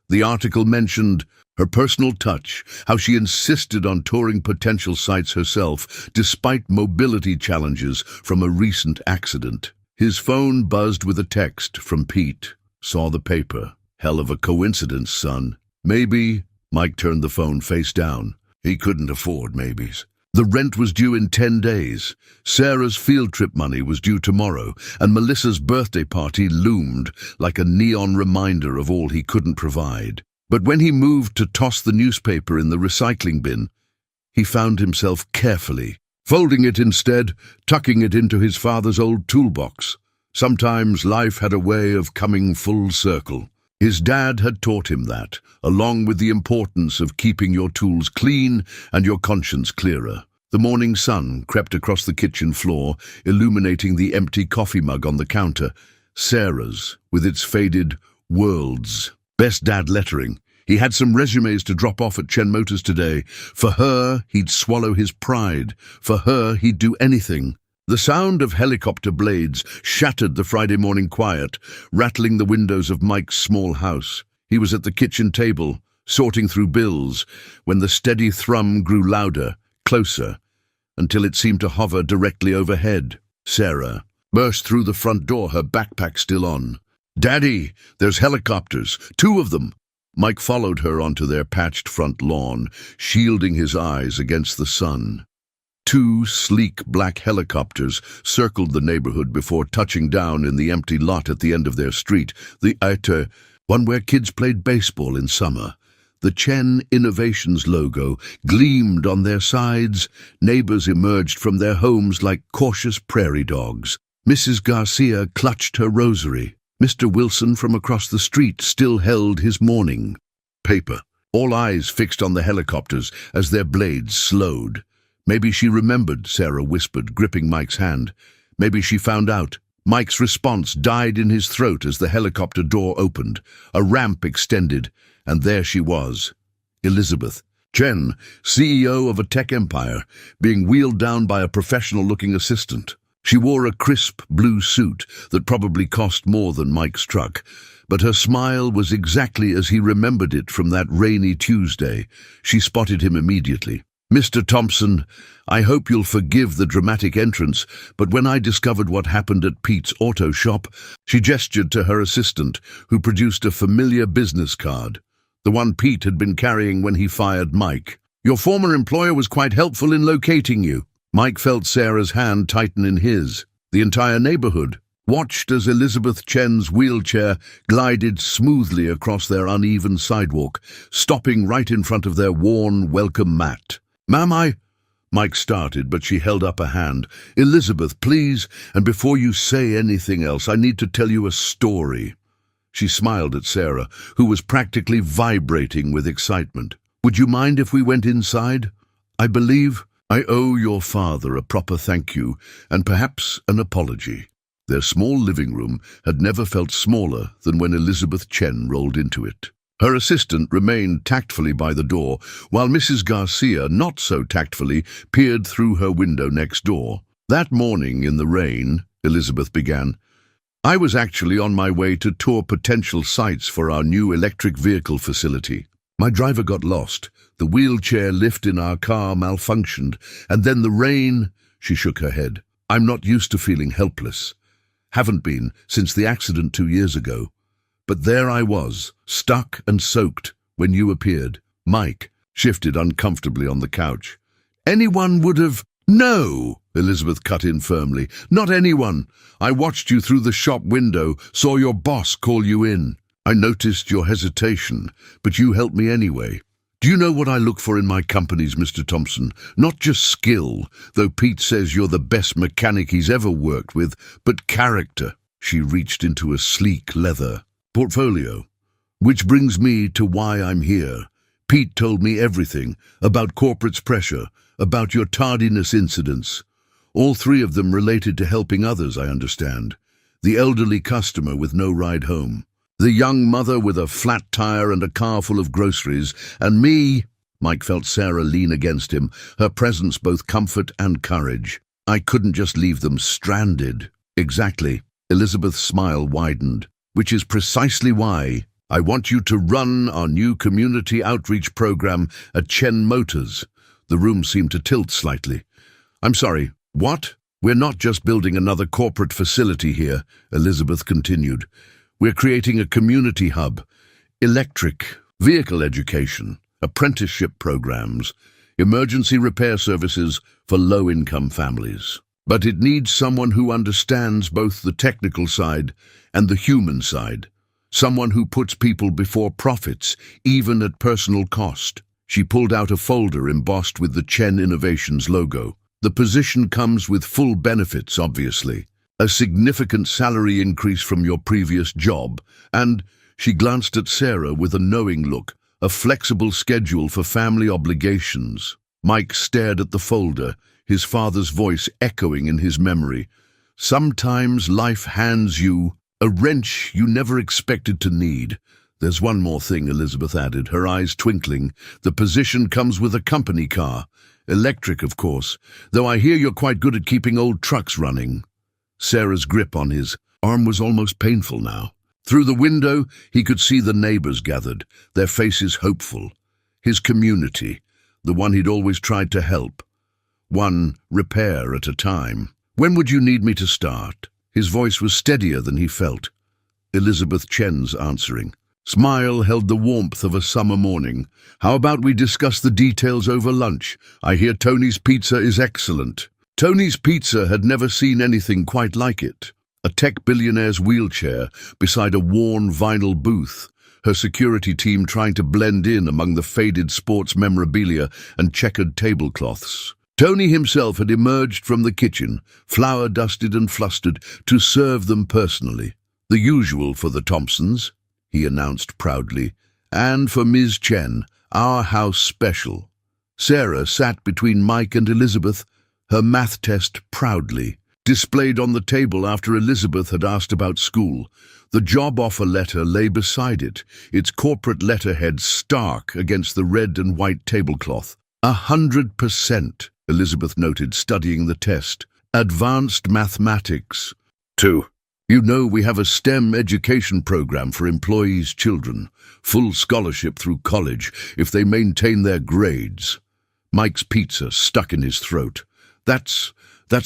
The article mentioned her personal touch, how she insisted on touring potential sites herself, despite mobility challenges from a recent accident. His phone buzzed with a text from Pete. "Saw the paper. Hell of a coincidence, son." "Maybe." Mike turned the phone face down. He couldn't afford maybes. The rent was due in 10 days. Sarah's field trip money was due tomorrow, and Melissa's birthday party loomed like a neon reminder of all he couldn't provide. But when he moved to toss the newspaper in the recycling bin, he found himself carefully folding it instead, tucking it into his father's old toolbox. Sometimes life had a way of coming full circle. His dad had taught him that, along with the importance of keeping your tools clean and your conscience clearer. The morning sun crept across the kitchen floor, illuminating the empty coffee mug on the counter. Sarah's, with its faded "World's" best dad lettering. He had some resumes to drop off at Chen Motors today. For her, he'd swallow his pride. For her, he'd do anything. The sound of helicopter blades shattered the Friday morning quiet, rattling the windows of Mike's small house. He was at the kitchen table, sorting through bills, when the steady thrum grew louder, closer, until it seemed to hover directly overhead. Sarah burst through the front door, her backpack still on. "Daddy, there's helicopters, 2 of them." Mike followed her onto their patched front lawn, shielding his eyes against the sun. 2 sleek black helicopters circled the neighborhood before touching down in the empty lot at the end of their street, the Aite, one where kids played baseball in summer. The Chen Innovations logo gleamed on their sides. Neighbors emerged from their homes like cautious prairie dogs. Mrs. Garcia clutched her rosary. Mr. Wilson from across the street still held his morning paper, all eyes fixed on the helicopters as their blades slowed. "Maybe she remembered," Sarah whispered, gripping Mike's hand. "Maybe she found out." Mike's response died in his throat as the helicopter door opened. A ramp extended, and there she was. Elizabeth Chen, CEO of a tech empire, being wheeled down by a professional-looking assistant. She wore a crisp blue suit that probably cost more than Mike's truck, but her smile was exactly as he remembered it from that rainy Tuesday. She spotted him immediately. "Mr. Thompson, I hope you'll forgive the dramatic entrance, but when I discovered what happened at Pete's auto shop," she gestured to her assistant, who produced a familiar business card, the one Pete had been carrying when he fired Mike. "Your former employer was quite helpful in locating you." Mike felt Sarah's hand tighten in his. The entire neighborhood watched as Elizabeth Chen's wheelchair glided smoothly across their uneven sidewalk, stopping right in front of their worn welcome mat. "Ma'am, Mike started, but she held up a hand. "Elizabeth, please, and before you say anything else, I need to tell you a story." She smiled at Sarah, who was practically vibrating with excitement. "Would you mind if we went inside? I believe I owe your father a proper thank you and perhaps an apology." Their small living room had never felt smaller than when Elizabeth Chen rolled into it. Her assistant remained tactfully by the door, while Mrs. Garcia, not so tactfully, peered through her window next door. "That morning in the rain," Elizabeth began, "I was actually on my way to tour potential sites for our new electric vehicle facility. My driver got lost, the wheelchair lift in our car malfunctioned, and then the rain—" She shook her head. "I'm not used to feeling helpless. Haven't been since the accident 2 years ago. But there I was, stuck and soaked, when you appeared." Mike shifted uncomfortably on the couch. "Anyone would have—" "No!" Elizabeth cut in firmly. "Not anyone. I watched you through the shop window, saw your boss call you in. I noticed your hesitation, but you helped me anyway. Do you know what I look for in my companies, Mr. Thompson? Not just skill, though Pete says you're the best mechanic he's ever worked with, but character." She reached into a sleek leather portfolio. "Which brings me to why I'm here. Pete told me everything about corporate's pressure, about your tardiness incidents. All 3 of them related to helping others, I understand. The elderly customer with no ride home, the young mother with a flat tire and a car full of groceries, and me." Mike felt Sarah lean against him, her presence both comfort and courage. "I couldn't just leave them stranded." "Exactly." Elizabeth's smile widened. "Which is precisely why I want you to run our new community outreach program at Chen Motors." The room seemed to tilt slightly. "I'm sorry, what?" "We're not just building another corporate facility here," Elizabeth continued. "We're creating a community hub, electric vehicle education, apprenticeship programs, emergency repair services for low-income families. But it needs someone who understands both the technical side and the human side, someone who puts people before profits, even at personal cost." She pulled out a folder embossed with the Chen Innovations logo. "The position comes with full benefits, obviously. A significant salary increase from your previous job, and," she glanced at Sarah with a knowing look, "a flexible schedule for family obligations." Mike stared at the folder, his father's voice echoing in his memory. "Sometimes life hands you a wrench you never expected to need." "There's one more thing," Elizabeth added, her eyes twinkling. "The position comes with a company car. Electric, of course, though I hear you're quite good at keeping old trucks running." Sarah's grip on his arm was almost painful now. Through the window, he could see the neighbors gathered, their faces hopeful. His community, the one he'd always tried to help. One repair at a time. "When would you need me to start?" His voice was steadier than he felt. Elizabeth Chen's answering smile held the warmth of a summer morning. "How about we discuss the details over lunch? I hear Tony's Pizza is excellent." Tony's Pizza had never seen anything quite like it. A tech billionaire's wheelchair beside a worn vinyl booth, her security team trying to blend in among the faded sports memorabilia and checkered tablecloths. Tony himself had emerged from the kitchen, flour-dusted and flustered, to serve them personally. "The usual for the Thompsons," he announced proudly, "and for Ms. Chen, our house special." Sarah sat between Mike and Elizabeth, her math test proudly displayed on the table after Elizabeth had asked about school. The job offer letter lay beside it, its corporate letterhead stark against the red and white tablecloth. 100%, Elizabeth noted, studying the test. "Advanced mathematics. 2. You know we have a STEM education program for employees' children. Full scholarship through college if they maintain their grades." Mike's pizza stuck in his throat. That's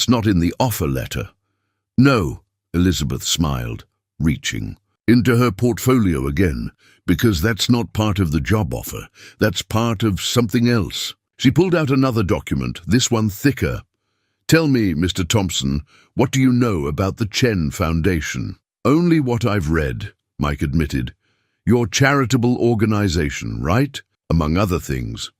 not in the offer letter." "No," Elizabeth smiled, reaching into her portfolio again, "because that's not part of the job offer. That's part of something else." She pulled out another document, this one thicker. "Tell me, Mr. Thompson, what do you know about the Chen Foundation?" "Only what I've read," Mike admitted. "Your charitable organization, right? Among other things.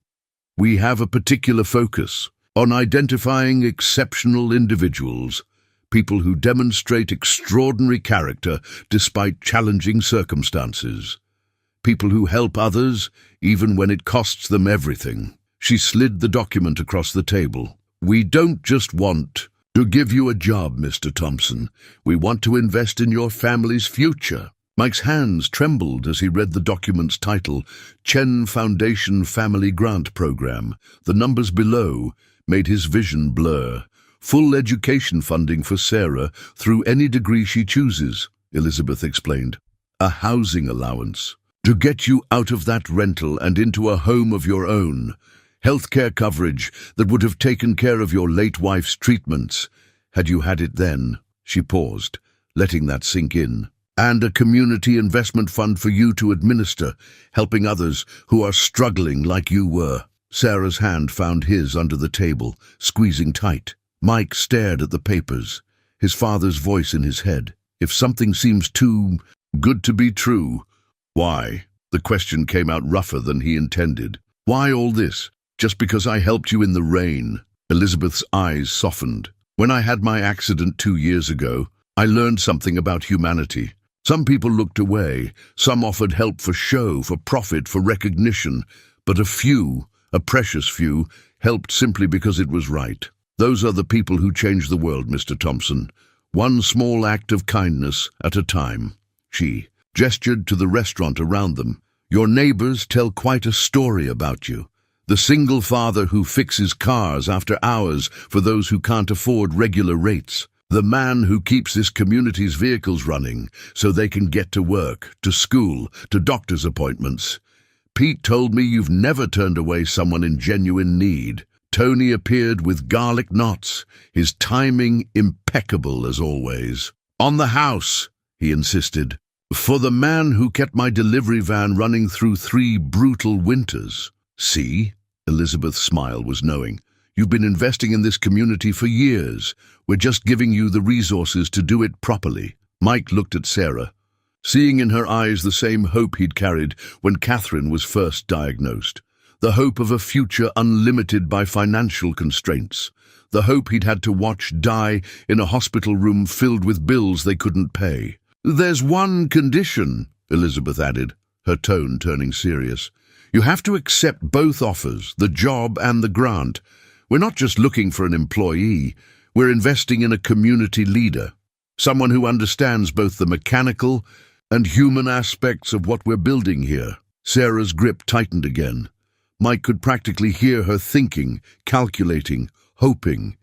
We have a particular focus on identifying exceptional individuals, people who demonstrate extraordinary character despite challenging circumstances. People who help others even when it costs them everything. She slid the document across the table. We don't just want to give you a job, Mr. Thompson. We want to invest in your family's future. Mike's hands trembled as he read the document's title, Chen Foundation Family Grant Program. The numbers below made his vision blur. Full education funding for Sarah through any degree she chooses, Elizabeth explained. A housing allowance to get you out of that rental and into a home of your own. Healthcare coverage that would have taken care of your late wife's treatments, had you had it then. She paused, letting that sink in. And a community investment fund for you to administer, helping others who are struggling like you were. Sarah's hand found his under the table, squeezing tight. Mike stared at the papers, his father's voice in his head. If something seems too good to be true, why? The question came out rougher than he intended. Why all this? Just because I helped you in the rain? Elizabeth's eyes softened. When I had my accident 2 years ago, I learned something about humanity. Some people looked away, some offered help for show, for profit, for recognition, but a few, a precious few, helped simply because it was right. Those are the people who change the world, Mr. Thompson. One small act of kindness at a time. She gestured to the restaurant around them. Your neighbors tell quite a story about you. The single father who fixes cars after hours for those who can't afford regular rates. The man who keeps this community's vehicles running so they can get to work, to school, to doctor's appointments. Pete told me you've never turned away someone in genuine need. Tony appeared with garlic knots, his timing impeccable as always. On the house, he insisted. For the man who kept my delivery van running through 3 brutal winters. See? Elizabeth's smile was knowing. You've been investing in this community for years. We're just giving you the resources to do it properly. Mike looked at Sarah, seeing in her eyes the same hope he'd carried when Catherine was first diagnosed. The hope of a future unlimited by financial constraints. The hope he'd had to watch die in a hospital room filled with bills they couldn't pay. There's one condition, Elizabeth added, her tone turning serious. You have to accept both offers, the job and the grant. We're not just looking for an employee, we're investing in a community leader, someone who understands both the mechanical and human aspects of what we're building here. Sarah's grip tightened again. Mike could practically hear her thinking, calculating, hoping.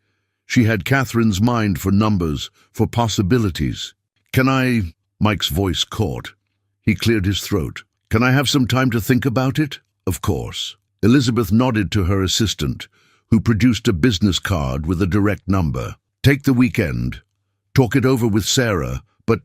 She had Catherine's mind for numbers, for possibilities. Can I? Mike's voice caught. He cleared his throat. Can I have some time to think about it? Of course. Elizabeth nodded to her assistant, who produced a business card with a direct number. Take the weekend. Talk it over with Sarah, but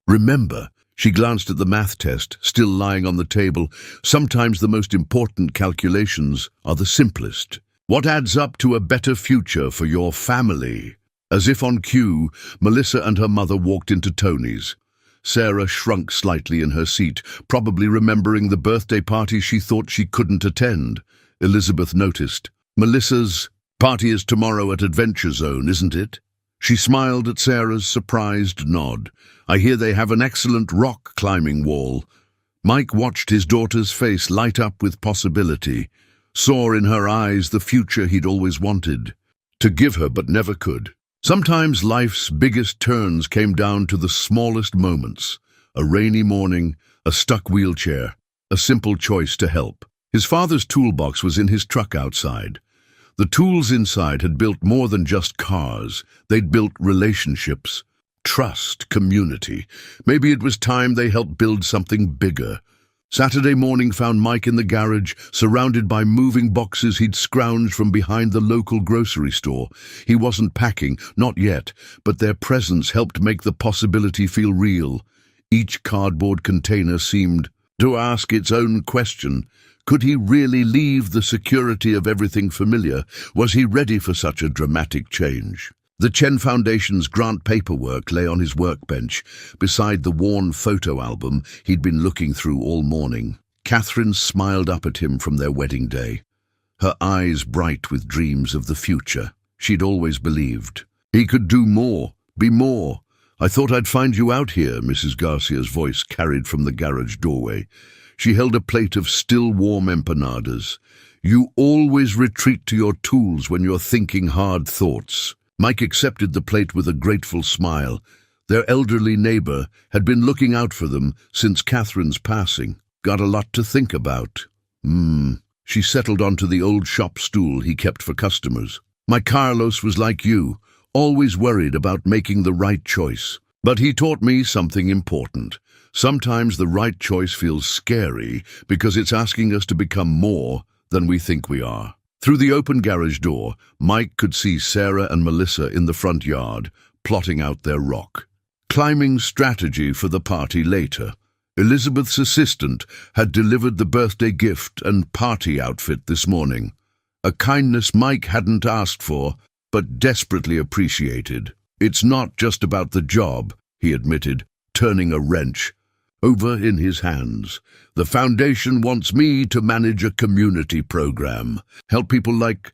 remember, she glanced at the math test, still lying on the table. Sometimes the most important calculations are the simplest. What adds up to a better future for your family? As if on cue, Melissa and her mother walked into Tony's. Sarah shrunk slightly in her seat, probably remembering the birthday party she thought she couldn't attend. Elizabeth noticed. Melissa's party is tomorrow at Adventure Zone, isn't it? She smiled at Sarah's surprised nod. I hear they have an excellent rock climbing wall. Mike watched his daughter's face light up with possibility, saw in her eyes the future he'd always wanted to give her but never could. Sometimes life's biggest turns came down to the smallest moments. A rainy morning, a stuck wheelchair, a simple choice to help. His father's toolbox was in his truck outside. The tools inside had built more than just cars. They'd built relationships, trust, community. Maybe it was time they helped build something bigger. Saturday morning found Mike in the garage, surrounded by moving boxes he'd scrounged from behind the local grocery store. He wasn't packing, not yet, but their presence helped make the possibility feel real. Each cardboard container seemed to ask its own question. Could he really leave the security of everything familiar? Was he ready for such a dramatic change? The Chen Foundation's grant paperwork lay on his workbench, beside the worn photo album he'd been looking through all morning. Catherine smiled up at him from their wedding day, her eyes bright with dreams of the future. She'd always believed he could do more, Be more. I thought I'd find you out here, Mrs. Garcia's voice carried from the garage doorway. She held a plate of still warm empanadas. You always retreat to your tools when you're thinking hard thoughts. Mike accepted the plate with a grateful smile. Their elderly neighbor had been looking out for them since Catherine's passing. Got a lot to think about. She settled onto the old shop stool he kept for customers. My Carlos was like you, always worried about making the right choice. But he taught me something important. Sometimes the right choice feels scary because it's asking us to become more than we think we are. Through the open garage door, Mike could see Sarah and Melissa in the front yard, plotting out their rock. Climbing strategy for the party later. Elizabeth's assistant had delivered the birthday gift and party outfit this morning. A kindness Mike hadn't asked for, but desperately appreciated. It's not just about the job, he admitted, turning a wrench over in his hands. The foundation wants me to manage a community program. Help people like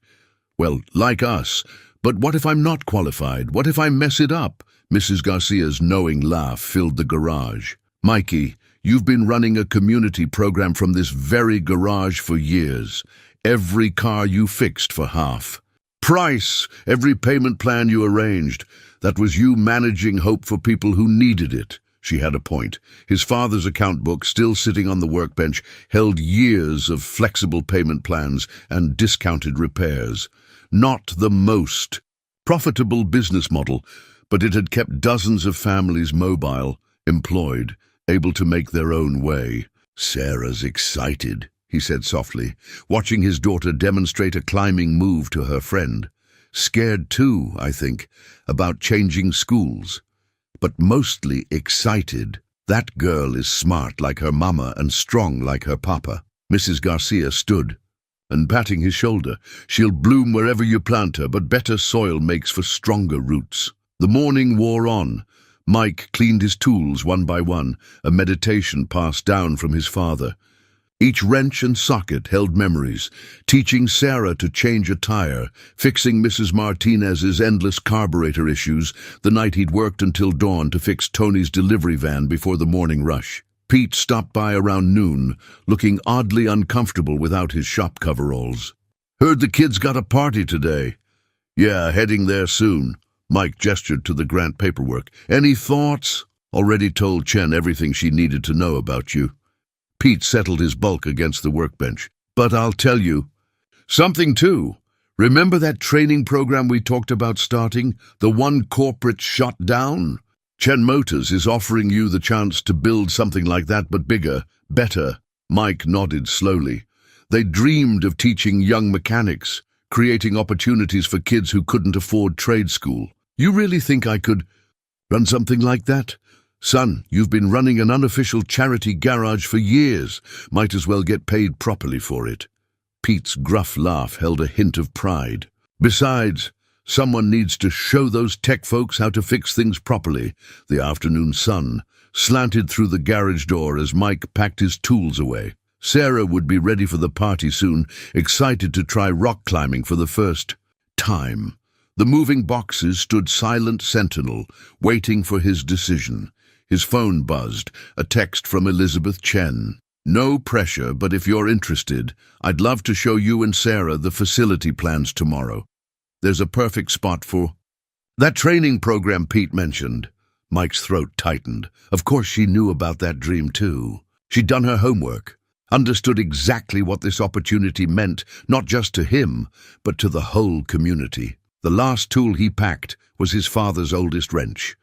us. But what if I'm not qualified? What if I mess it up? Mrs. Garcia's knowing laugh filled the garage. Mikey, you've been running a community program from this very garage for years. Every car you fixed for half price, every payment plan you arranged. That was you managing hope for people who needed it. She had a point. His father's account book, still sitting on the workbench, held years of flexible payment plans and discounted repairs. Not the most profitable business model, but it had kept dozens of families mobile, employed, able to make their own way. Sarah's excited, he said softly, watching his daughter demonstrate a climbing move to her friend. Scared too, I think, about changing schools. But mostly excited. That girl is smart like her mama and strong like her papa. Mrs. Garcia stood, and patting his shoulder. She'll bloom wherever you plant her, but better soil makes for stronger roots. The morning wore on. Mike cleaned his tools one by one, a meditation passed down from his father. Each wrench and socket held memories, teaching Sarah to change a tire, fixing Mrs. Martinez's endless carburetor issues the night he'd worked until dawn to fix Tony's delivery van before the morning rush. Pete stopped by around noon, looking oddly uncomfortable without his shop coveralls. Heard the kids got a party today. Yeah, heading there soon. Mike gestured to the grant paperwork. Any thoughts? Already told Chen everything she needed to know about you. Pete settled his bulk against the workbench. But I'll tell you something too. Remember that training program we talked about starting? The one corporate shot down? Chen Motors is offering you the chance to build something like that, but bigger, better. Mike nodded slowly. They dreamed of teaching young mechanics, creating opportunities for kids who couldn't afford trade school. You really think I could run something like that? Son, you've been running an unofficial charity garage for years. Might as well get paid properly for it. Pete's gruff laugh held a hint of pride. Besides, someone needs to show those tech folks how to fix things properly. The afternoon sun slanted through the garage door as Mike packed his tools away. Sarah would be ready for the party soon, excited to try rock climbing for the first time. The moving boxes stood silent sentinel, waiting for his decision. His phone buzzed, a text from Elizabeth Chen. No pressure, but if you're interested, I'd love to show you and Sarah the facility plans tomorrow. There's a perfect spot for that training program Pete mentioned. Mike's throat tightened. Of course she knew about that dream too. She'd done her homework, understood exactly what this opportunity meant, not just to him, but to the whole community. The last tool he packed was his father's oldest wrench.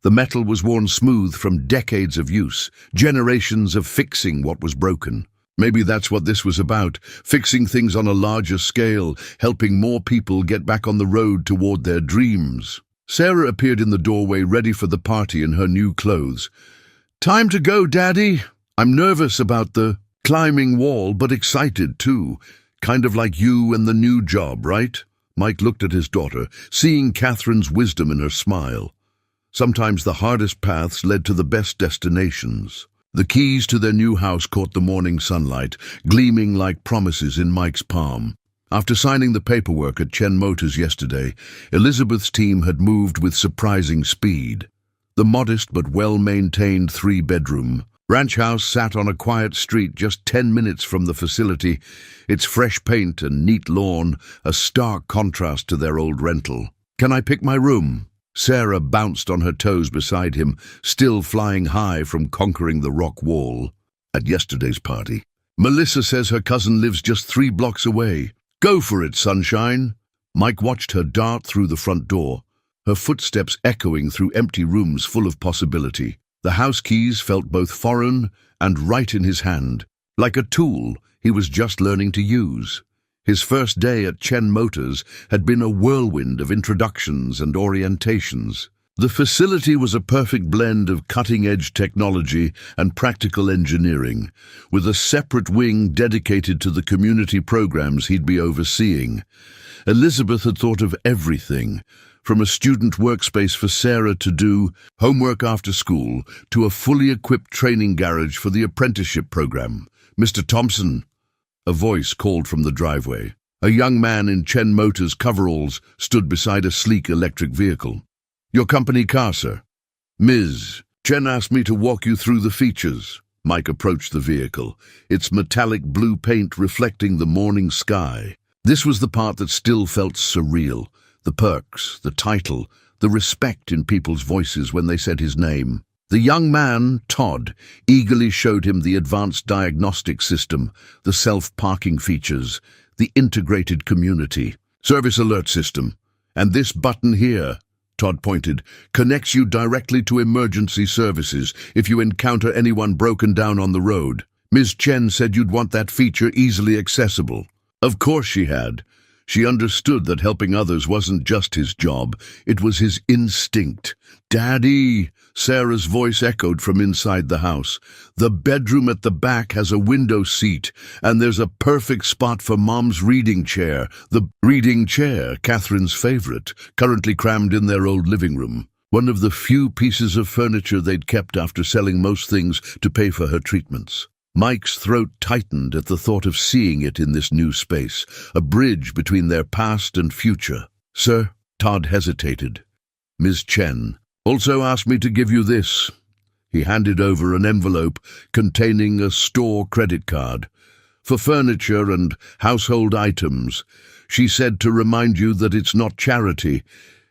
The metal was worn smooth from decades of use, generations of fixing what was broken. Maybe that's what this was about, fixing things on a larger scale, helping more people get back on the road toward their dreams. Sarah appeared in the doorway, ready for the party in her new clothes. Time to go, Daddy. I'm nervous about the climbing wall, but excited too. Kind of like you and the new job, right? Mike looked at his daughter, seeing Catherine's wisdom in her smile. Sometimes the hardest paths led to the best destinations. The keys to their new house caught the morning sunlight, gleaming like promises in Mike's palm. After signing the paperwork at Chen Motors yesterday, Elizabeth's team had moved with surprising speed. The modest but well-maintained three-bedroom ranch house sat on a quiet street just 10 minutes from the facility, its fresh paint and neat lawn a stark contrast to their old rental. "Can I pick my room?" Sarah bounced on her toes beside him, still flying high from conquering the rock wall. "At yesterday's party. Melissa says her cousin lives just 3 blocks away. Go for it, sunshine." Mike watched her dart through the front door, her footsteps echoing through empty rooms full of possibility. The house keys felt both foreign and right in his hand, like a tool he was just learning to use. His first day at Chen Motors had been a whirlwind of introductions and orientations. The facility was a perfect blend of cutting-edge technology and practical engineering, with a separate wing dedicated to the community programs he'd be overseeing. Elizabeth had thought of everything, from a student workspace for Sarah to do homework after school, to a fully equipped training garage for the apprenticeship program. "Mr. Thompson," a voice called from the driveway. A young man in Chen Motors coveralls stood beside a sleek electric vehicle. "Your company car, sir." "Ms. Chen asked me to walk you through the features." Mike approached the vehicle, its metallic blue paint reflecting the morning sky. This was the part that still felt surreal. The perks, the title, the respect in people's voices when they said his name. The young man, Todd, eagerly showed him the advanced diagnostic system, the self-parking features, the integrated community, service alert system. "And this button here," Todd pointed, "connects you directly to emergency services if you encounter anyone broken down on the road. Ms. Chen said you'd want that feature easily accessible." Of course she had. She understood that helping others wasn't just his job, it was his instinct. "Daddy," Sarah's voice echoed from inside the house. "The bedroom at the back has a window seat, and there's a perfect spot for Mom's reading chair." The reading chair, Catherine's favorite, currently crammed in their old living room. One of the few pieces of furniture they'd kept after selling most things to pay for her treatments. Mike's throat tightened at the thought of seeing it in this new space, a bridge between their past and future. "Sir," Todd hesitated. "Ms. Chen also asked me to give you this." He handed over an envelope containing a store credit card. "For furniture and household items. She said to remind you that it's not charity.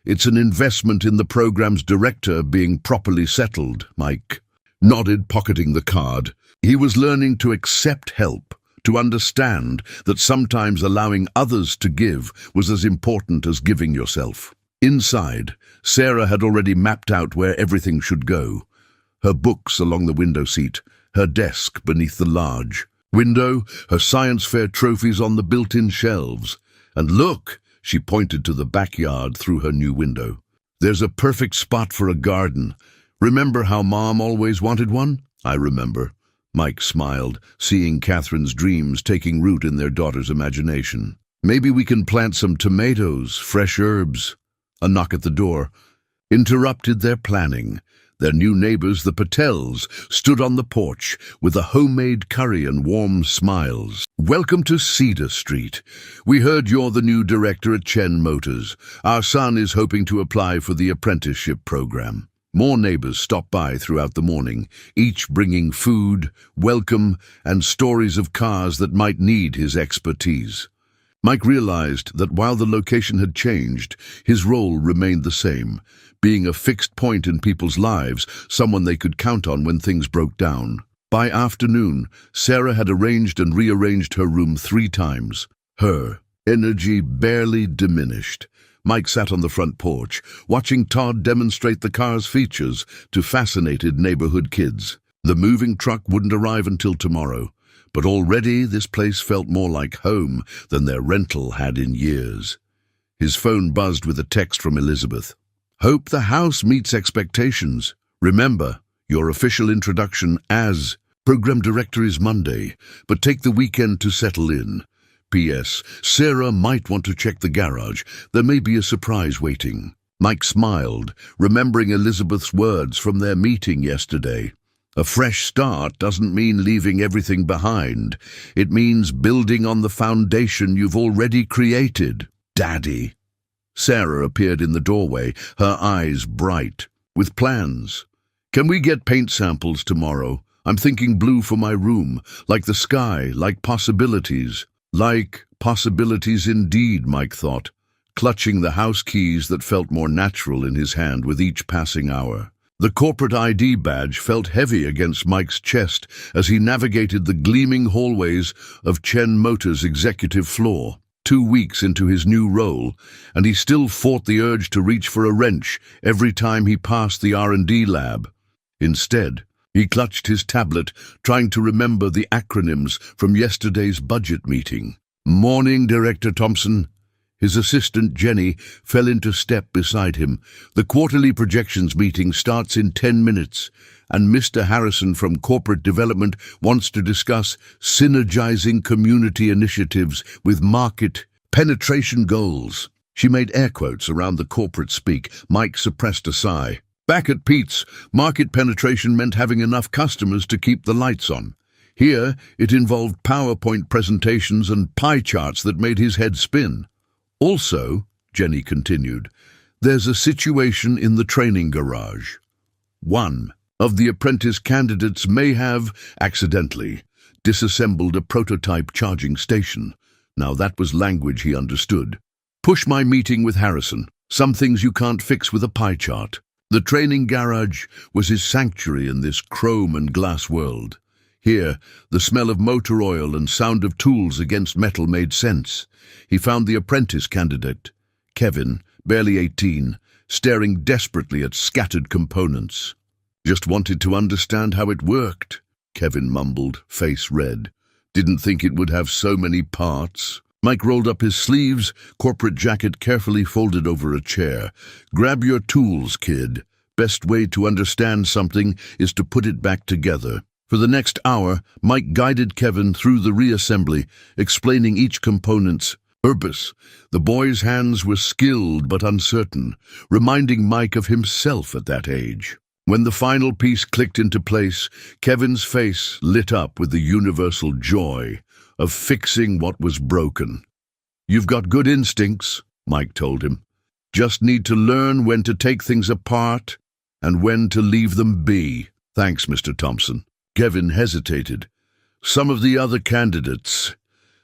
It's an investment in the program's director being properly settled." Mike nodded, pocketing the card. He was learning to accept help, to understand that sometimes allowing others to give was as important as giving yourself. Inside, Sarah had already mapped out where everything should go. Her books along the window seat, her desk beneath the large window, her science fair trophies on the built-in shelves. "And look," she pointed to the backyard through her new window. "There's a perfect spot for a garden. Remember how Mom always wanted one?" "I remember." Mike smiled, seeing Catherine's dreams taking root in their daughter's imagination. "Maybe we can plant some tomatoes, fresh herbs." A knock at the door interrupted their planning. Their new neighbors, the Patels, stood on the porch with a homemade curry and warm smiles. "Welcome to Cedar Street. We heard you're the new director at Chen Motors. Our son is hoping to apply for the apprenticeship program." More neighbors stopped by throughout the morning, each bringing food, welcome, and stories of cars that might need his expertise. Mike realized that while the location had changed, his role remained the same, being a fixed point in people's lives, someone they could count on when things broke down. By afternoon, Sarah had arranged and rearranged her room 3 times. Her energy barely diminished. Mike sat on the front porch, watching Todd demonstrate the car's features to fascinated neighborhood kids. The moving truck wouldn't arrive until tomorrow, but already this place felt more like home than their rental had in years. His phone buzzed with a text from Elizabeth. "Hope the house meets expectations. Remember, your official introduction as program director is Monday, but take the weekend to settle in. P.S. Sarah might want to check the garage. There may be a surprise waiting." Mike smiled, remembering Elizabeth's words from their meeting yesterday. A fresh start doesn't mean leaving everything behind. It means building on the foundation you've already created. Daddy. Sarah appeared in the doorway, her eyes bright. With plans. Can we get paint samples tomorrow? I'm thinking blue for my room, like the sky, like possibilities. Like possibilities indeed, Mike thought, clutching the house keys that felt more natural in his hand with each passing hour. The corporate ID badge felt heavy against Mike's chest as he navigated the gleaming hallways of Chen Motors' executive floor. 2 weeks into his new role, and he still fought the urge to reach for a wrench every time he passed the R&D lab. Instead, he clutched his tablet, trying to remember the acronyms from yesterday's budget meeting. "Morning, Director Thompson." His assistant, Jenny, fell into step beside him. "The quarterly projections meeting starts in 10 minutes, and Mr. Harrison from Corporate Development wants to discuss synergizing community initiatives with market penetration goals." She made air quotes around the corporate speak. Mike suppressed a sigh. Back at Pete's, market penetration meant having enough customers to keep the lights on. Here, it involved PowerPoint presentations and pie charts that made his head spin. "Also," Jenny continued, "there's a situation in the training garage. One of the apprentice candidates may have, accidentally, disassembled a prototype charging station." Now that was language he understood. "Push my meeting with Harrison. Some things you can't fix with a pie chart." The training garage was his sanctuary in this chrome and glass world. Here, the smell of motor oil and sound of tools against metal made sense. He found the apprentice candidate, Kevin, barely 18, staring desperately at scattered components. "Just wanted to understand how it worked," Kevin mumbled, face red. "Didn't think it would have so many parts." Mike rolled up his sleeves, corporate jacket carefully folded over a chair. "Grab your tools, kid. Best way to understand something is to put it back together." For the next hour, Mike guided Kevin through the reassembly, explaining each component's purpose. The boy's hands were skilled but uncertain, reminding Mike of himself at that age. When the final piece clicked into place, Kevin's face lit up with the universal joy of fixing what was broken. "You've got good instincts," Mike told him. "Just need to learn when to take things apart and when to leave them be." "Thanks, Mr. Thompson." Kevin hesitated. "Some of the other candidates,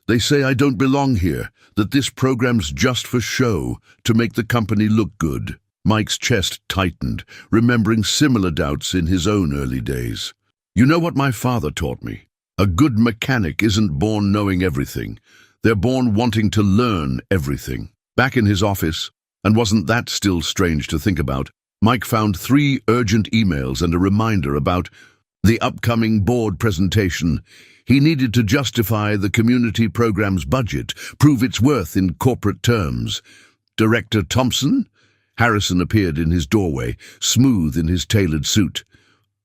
they say I don't belong here, that this program's just for show, to make the company look good." Mike's chest tightened, remembering similar doubts in his own early days. "You know what my father taught me? A good mechanic isn't born knowing everything. They're born wanting to learn everything." Back in his office, and wasn't that still strange to think about, Mike found 3 urgent emails and a reminder about the upcoming board presentation. He needed to justify the community program's budget, prove its worth in corporate terms. "Director Thompson?" Harrison appeared in his doorway, smooth in his tailored suit.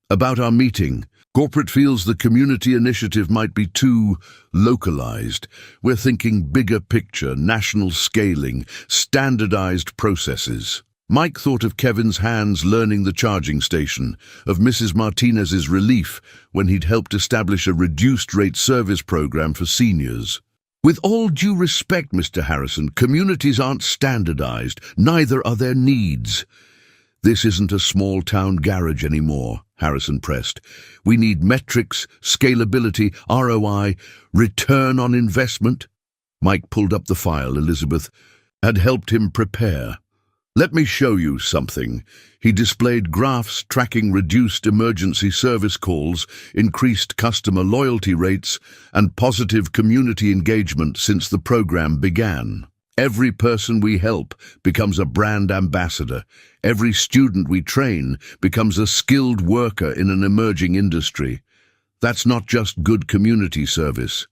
"About our meeting. Corporate feels the community initiative might be too localized. We're thinking bigger picture, national scaling, standardized processes." Mike thought of Kevin's hands learning the charging station, of Mrs. Martinez's relief when he'd helped establish a reduced-rate service program for seniors. "With all due respect, Mr. Harrison, communities aren't standardized, neither are their needs." "This isn't a small-town garage anymore," Harrison pressed. "We need metrics, scalability, ROI, return on investment." Mike pulled up the file Elizabeth had helped him prepare. "Let me show you something." He displayed graphs tracking reduced emergency service calls, increased customer loyalty rates, and positive community engagement since the program began. "Every person we help becomes a brand ambassador. Every student we train becomes a skilled worker in an emerging industry. That's not just good community service.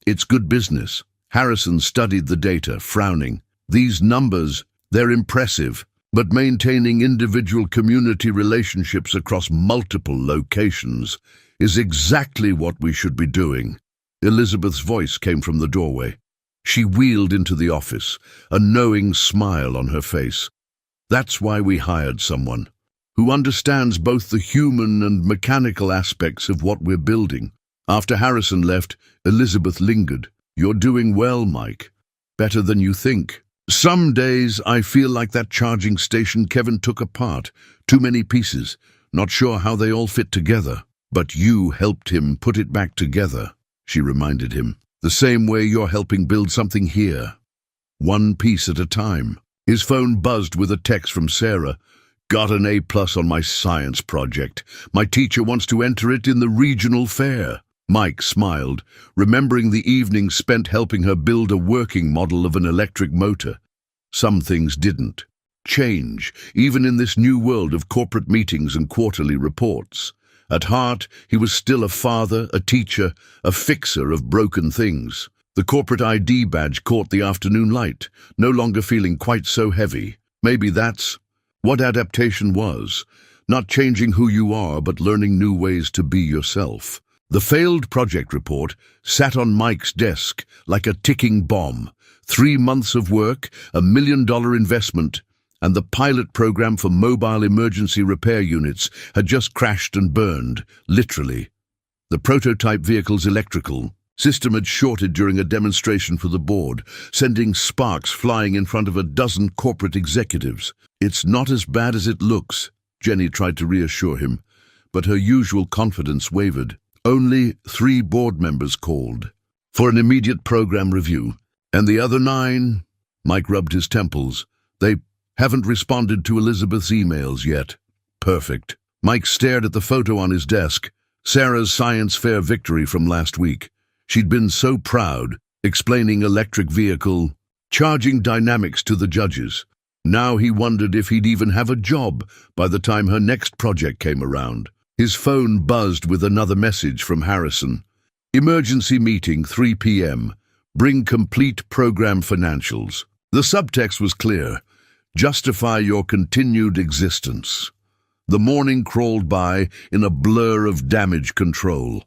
It's good business." Harrison studied the data, frowning. "These numbers, they're impressive, but maintaining individual community relationships across multiple locations is exactly what we should be doing." Elizabeth's voice came from the doorway. She wheeled into the office, a knowing smile on her face. "That's why we hired someone who understands both the human and mechanical aspects of what we're building. After Harrison left, Elizabeth lingered. "You're doing well, Mike. Better than you think. Some days I feel like that charging station Kevin took apart. Too many pieces. Not sure how they all fit together. But you helped him put it back together," she reminded him. "The same way you're helping build something here. One piece at a time." His phone buzzed with a text from Sarah. "Got an A+ on my science project. My teacher wants to enter it in the regional fair." Mike smiled, remembering the evening spent helping her build a working model of an electric motor. Some things didn't change, even in this new world of corporate meetings and quarterly reports. At heart, he was still a father, a teacher, a fixer of broken things. The corporate ID badge caught the afternoon light, no longer feeling quite so heavy. Maybe that's what adaptation was. Not changing who you are, but learning new ways to be yourself. The failed project report sat on Mike's desk like a ticking bomb. 3 months of work, $1 million investment, and the pilot program for mobile emergency repair units had just crashed and burned, literally. The prototype vehicle's electrical system had shorted during a demonstration for the board, sending sparks flying in front of a dozen corporate executives. "It's not as bad as it looks," Jenny tried to reassure him, but her usual confidence wavered. Only 3 board members called for an immediate program review, and the other 9, Mike rubbed his temples. "They haven't responded to Elizabeth's emails yet." Perfect. Mike stared at the photo on his desk, Sarah's science fair victory from last week. She'd been so proud, explaining electric vehicle charging dynamics to the judges. Now he wondered if he'd even have a job by the time her next project came around. His phone buzzed with another message from Harrison. "Emergency meeting, 3 p.m. Bring complete program financials." The subtext was clear. Justify your continued existence. The morning crawled by in a blur of damage control.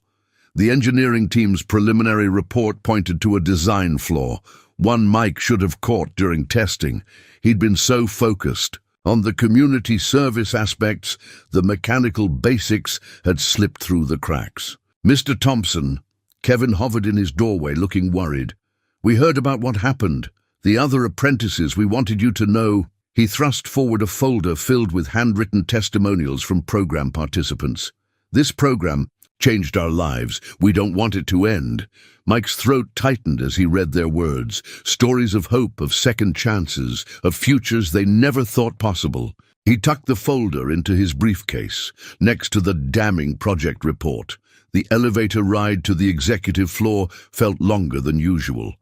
The engineering team's preliminary report pointed to a design flaw, one Mike should have caught during testing. He'd been so focused on the community service aspects, the mechanical basics had slipped through the cracks. "Mr. Thompson," Kevin hovered in his doorway looking worried. "We heard about what happened. The other apprentices, we wanted you to know." He thrust forward a folder filled with handwritten testimonials from program participants. "This program changed our lives. We don't want it to end." Mike's throat tightened as he read their words. Stories of hope, of second chances, of futures they never thought possible. He tucked the folder into his briefcase, next to the damning project report. The elevator ride to the executive floor felt longer than usual.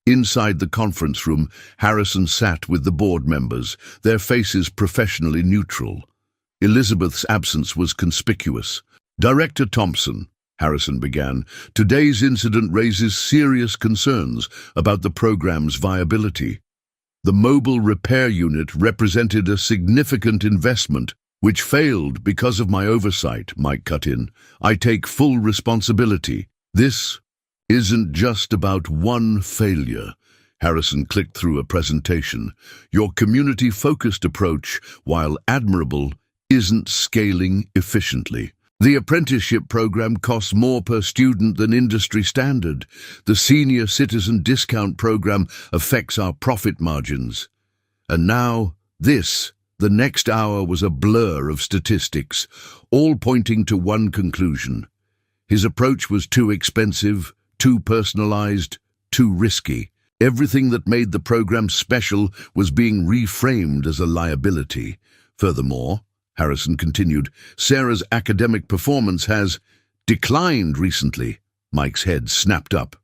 Inside the conference room, Harrison sat with the board members, their faces professionally neutral. Elizabeth's absence was conspicuous. "Director Thompson," Harrison began, "today's incident raises serious concerns about the program's viability. The mobile repair unit represented a significant investment, which failed because of my oversight," Mike cut in. "I take full responsibility. This isn't just about one failure." Harrison clicked through a presentation. "Your community-focused approach, while admirable, isn't scaling efficiently. The apprenticeship program costs more per student than industry standard. The senior citizen discount program affects our profit margins. And now, this. The next hour was a blur of statistics, all pointing to one conclusion. His approach was too expensive, too personalized, too risky. Everything that made the program special was being reframed as a liability. Furthermore, Harrison continued, Sarah's academic performance has declined recently. Mike's head snapped up.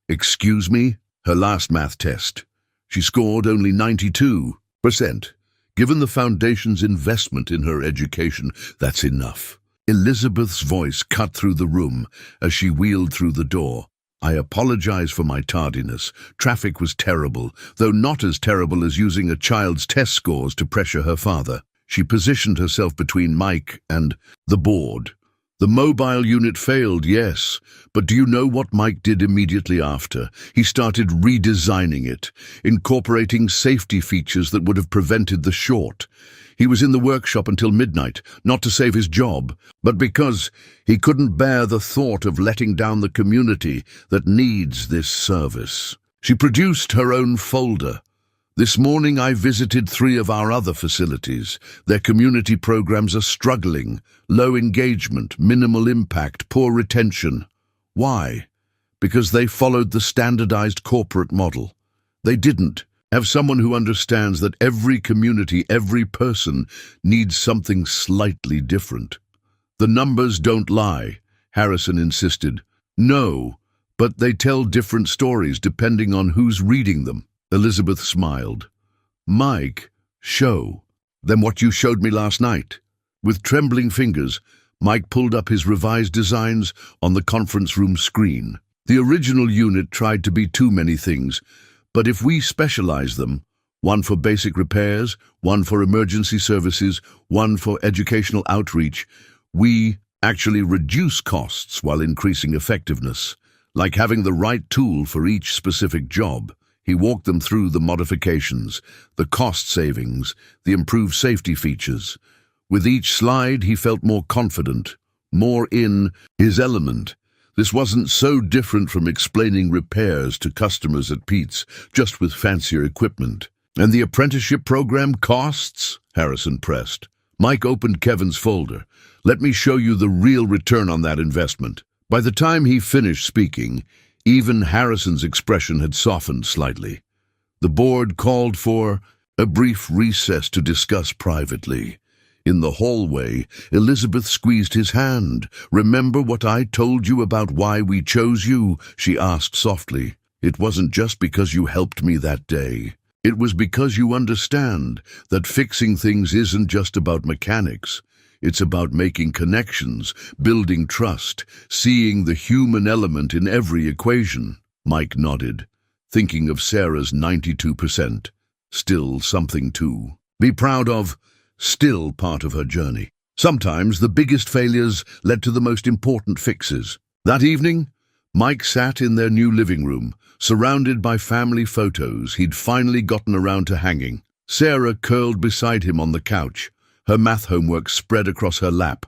Excuse me? Her last math test. She scored only 92%. Given the Foundation's investment in her education, that's enough. Elizabeth's voice cut through the room as she wheeled through the door. I apologize for my tardiness. Traffic was terrible, though not as terrible as using a child's test scores to pressure her father. She positioned herself between Mike and the board. The mobile unit failed, yes, but do you know what Mike did immediately after? He started redesigning it, incorporating safety features that would have prevented the short. He was in the workshop until midnight, not to save his job, but because he couldn't bear the thought of letting down the community that needs this service. She produced her own folder. This morning I visited 3 of our other facilities. Their community programs are struggling. Low engagement, minimal impact, poor retention. Why? Because they followed the standardized corporate model. They didn't have someone who understands that every community, every person needs something slightly different. The numbers don't lie, Harrison insisted. No, but they tell different stories depending on who's reading them. Elizabeth smiled. Mike, show them what you showed me last night. With trembling fingers, Mike pulled up his revised designs on the conference room screen. The original unit tried to be too many things, but if we specialize them, one for basic repairs, one for emergency services, one for educational outreach, we actually reduce costs while increasing effectiveness, like having the right tool for each specific job. He walked them through the modifications, the cost savings, the improved safety features. With each slide, he felt more confident, more in his element. This wasn't so different from explaining repairs to customers at Pete's, just with fancier equipment. And the apprenticeship program costs? Harrison pressed. Mike opened Kevin's folder. Let me show you the real return on that investment. By the time he finished speaking, even Harrison's expression had softened slightly. The board called for a brief recess to discuss privately. In the hallway, Elizabeth squeezed his hand. Remember what I told you about why we chose you? She asked softly. It wasn't just because you helped me that day. It was because you understand that fixing things isn't just about mechanics. It's about making connections, building trust, seeing the human element in every equation. Mike nodded, thinking of Sarah's 92%. Still something to be proud of, still part of her journey. Sometimes the biggest failures led to the most important fixes. That evening, Mike sat in their new living room, surrounded by family photos he'd finally gotten around to hanging. Sarah curled beside him on the couch, her math homework spread across her lap,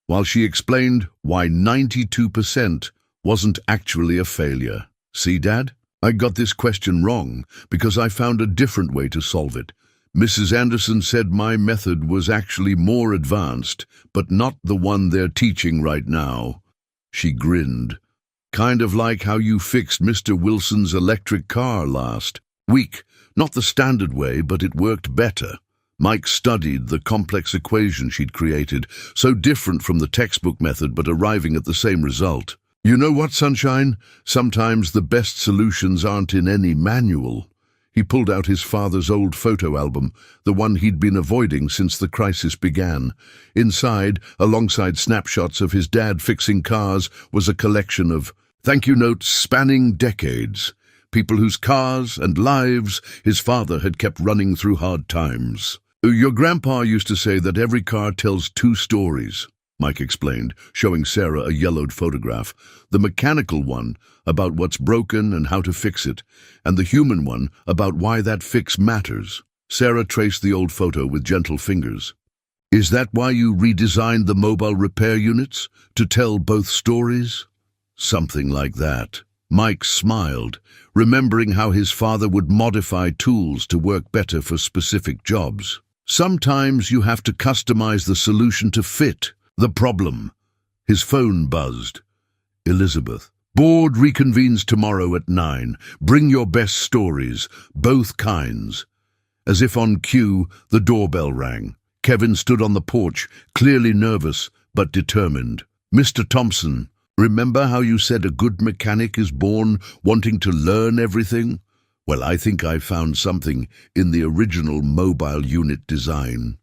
while she explained why 92% wasn't actually a failure. See, Dad? I got this question wrong because I found a different way to solve it. Mrs. Anderson said my method was actually more advanced, but not the one they're teaching right now. She grinned. Kind of like how you fixed Mr. Wilson's electric car last week. Not the standard way, but it worked better. Mike studied the complex equation she'd created, so different from the textbook method but arriving at the same result. You know what, Sunshine? Sometimes the best solutions aren't in any manual. He pulled out his father's old photo album, the one he'd been avoiding since the crisis began. Inside, alongside snapshots of his dad fixing cars, was a collection of thank you notes spanning decades. People whose cars and lives his father had kept running through hard times. Your grandpa used to say that every car tells 2 stories, Mike explained, showing Sarah a yellowed photograph. The mechanical one, about what's broken and how to fix it, and the human one, about why that fix matters. Sarah traced the old photo with gentle fingers. Is that why you redesigned the mobile repair units? To tell both stories? Something like that. Mike smiled, remembering how his father would modify tools to work better for specific jobs. Sometimes you have to customize the solution to fit the problem. His phone buzzed. Elizabeth. Board reconvenes tomorrow at 9. Bring your best stories, both kinds. As if on cue, the doorbell rang. Kevin stood on the porch, clearly nervous but determined. Mr. Thompson, remember how you said a good mechanic is born wanting to learn everything? Well, I think I found something in the original mobile unit design.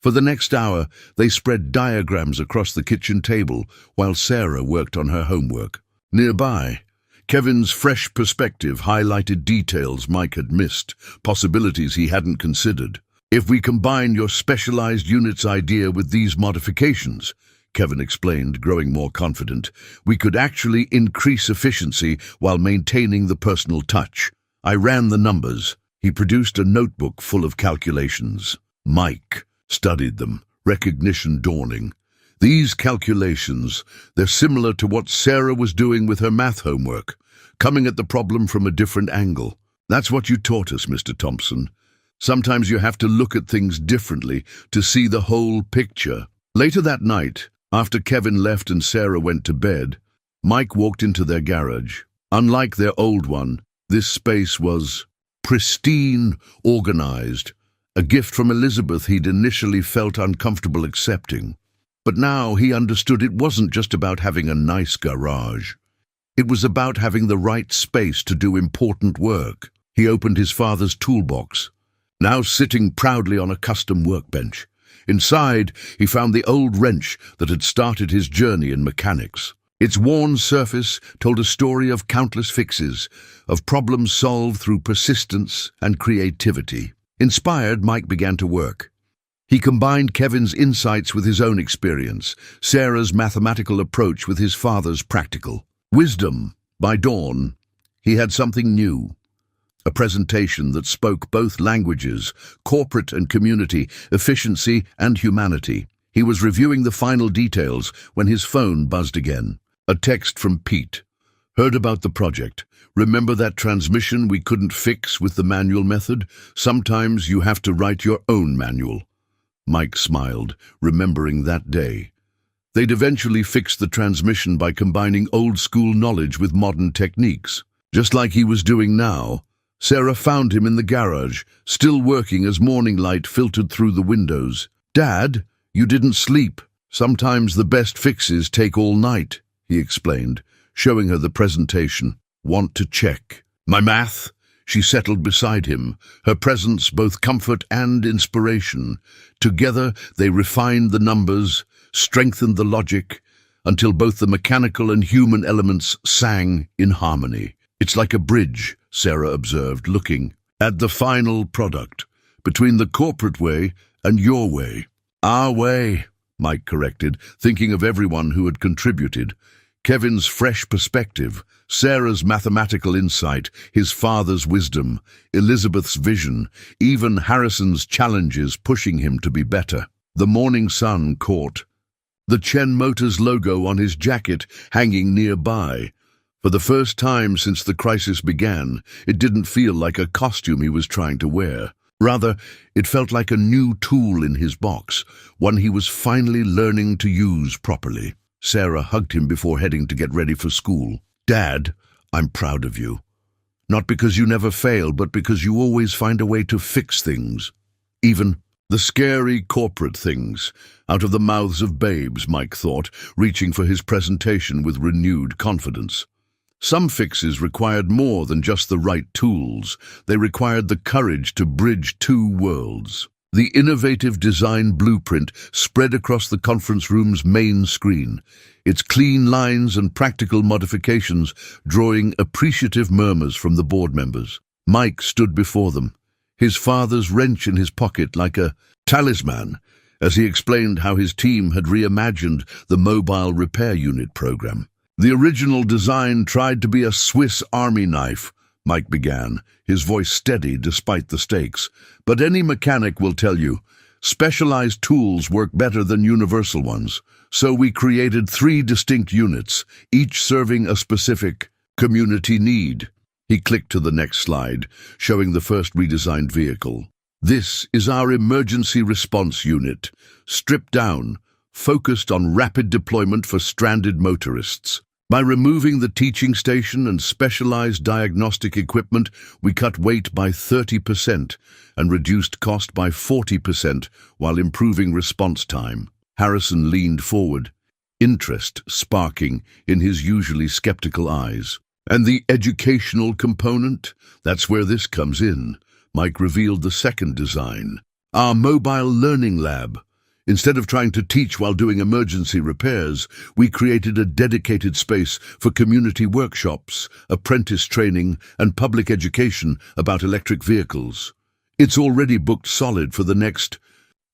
For the next hour, they spread diagrams across the kitchen table while Sarah worked on her homework. Nearby, Kevin's fresh perspective highlighted details Mike had missed, possibilities he hadn't considered. If we combine your specialized unit's idea with these modifications, Kevin explained, growing more confident. We could actually increase efficiency while maintaining the personal touch. I ran the numbers. He produced a notebook full of calculations. Mike studied them, recognition dawning. These calculations, they're similar to what Sarah was doing with her math homework, coming at the problem from a different angle. That's what you taught us, Mr. Thompson. Sometimes you have to look at things differently to see the whole picture. Later that night, after Kevin left and Sarah went to bed, Mike walked into their garage. Unlike their old one, this space was pristine, organized, a gift from Elizabeth he'd initially felt uncomfortable accepting. But now he understood it wasn't just about having a nice garage. It was about having the right space to do important work. He opened his father's toolbox, now sitting proudly on a custom workbench. Inside, he found the old wrench that had started his journey in mechanics. Its worn surface told a story of countless fixes, of problems solved through persistence and creativity. Inspired, Mike began to work. He combined Kevin's insights with his own experience, Sarah's mathematical approach with his father's practical wisdom. By dawn, he had something new. A presentation that spoke both languages, corporate and community, efficiency and humanity. He was reviewing the final details when his phone buzzed again. A text from Pete. Heard about the project. Remember that transmission we couldn't fix with the manual method? Sometimes you have to write your own manual. Mike smiled, remembering that day. They'd eventually fixed the transmission by combining old-school knowledge with modern techniques. Just like he was doing now, Sarah found him in the garage, still working as morning light filtered through the windows. "Dad, you didn't sleep. Sometimes the best fixes take all night," he explained, showing her the presentation. "Want to check my math?" She settled beside him, her presence both comfort and inspiration. Together they refined the numbers, strengthened the logic, until both the mechanical and human elements sang in harmony. "It's like a bridge," Sarah observed, looking at the final product, "between the corporate way and your way." "Our way," Mike corrected, thinking of everyone who had contributed. Kevin's fresh perspective, Sarah's mathematical insight, his father's wisdom, Elizabeth's vision, even Harrison's challenges pushing him to be better. The morning sun caught the Chen Motors logo on his jacket hanging nearby. For the first time since the crisis began, it didn't feel like a costume he was trying to wear. Rather, it felt like a new tool in his box, one he was finally learning to use properly. Sarah hugged him before heading to get ready for school. "Dad, I'm proud of you. Not because you never fail, but because you always find a way to fix things. Even the scary corporate things." Out of the mouths of babes, Mike thought, reaching for his presentation with renewed confidence. Some fixes required more than just the right tools. They required the courage to bridge two worlds. The innovative design blueprint spread across the conference room's main screen, its clean lines and practical modifications drawing appreciative murmurs from the board members. Mike stood before them, his father's wrench in his pocket like a talisman, as he explained how his team had reimagined the mobile repair unit program. "The original design tried to be a Swiss Army knife," Mike began, his voice steady despite the stakes. "But any mechanic will tell you, specialized tools work better than universal ones. So we created 3 distinct units, each serving a specific community need." He clicked to the next slide, showing the first redesigned vehicle. "This is our emergency response unit, stripped down, focused on rapid deployment for stranded motorists. By removing the teaching station and specialized diagnostic equipment, we cut weight by 30% and reduced cost by 40% while improving response time." Harrison leaned forward, interest sparking in his usually skeptical eyes. "And the educational component? That's where this comes in." Mike revealed the second design. "Our mobile learning lab. Instead of trying to teach while doing emergency repairs, we created a dedicated space for community workshops, apprentice training, and public education about electric vehicles. It's already booked solid for the next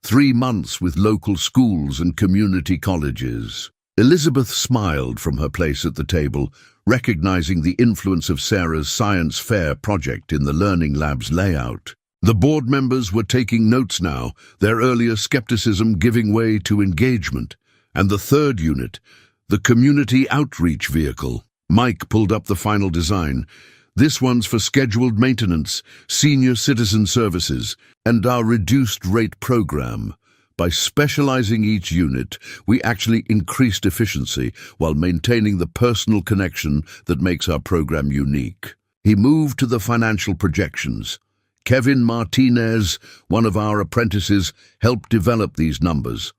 3 months with local schools and community colleges. Elizabeth smiled from her place at the table, recognizing the influence of Sarah's science fair project in the Learning Lab's layout. The board members were taking notes now, their earlier skepticism giving way to engagement. And the third unit, the community outreach vehicle. Mike pulled up the final design. This one's for scheduled maintenance, senior citizen services, and our reduced rate program. By specializing each unit, we actually increased efficiency while maintaining the personal connection that makes our program unique. He moved to the financial projections. Kevin Martinez, one of our apprentices, helped develop these numbers.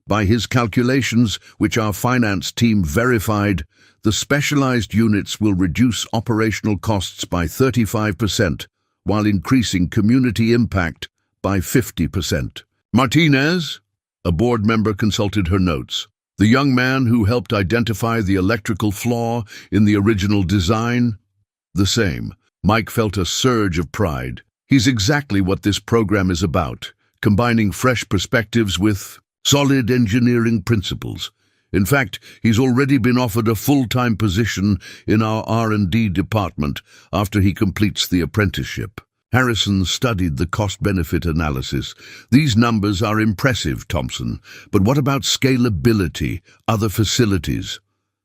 By his calculations, which our finance team verified, the specialized units will reduce operational costs by 35%, while increasing community impact by 50%. Martinez, a board member, consulted her notes. The young man who helped identify the electrical flaw in the original design? The same. Mike felt a surge of pride. He's exactly what this program is about, combining fresh perspectives with solid engineering principles. In fact, he's already been offered a full-time position in our R&D department after he completes the apprenticeship. Harrison studied the cost-benefit analysis. These numbers are impressive, Thompson, but what about scalability, other facilities?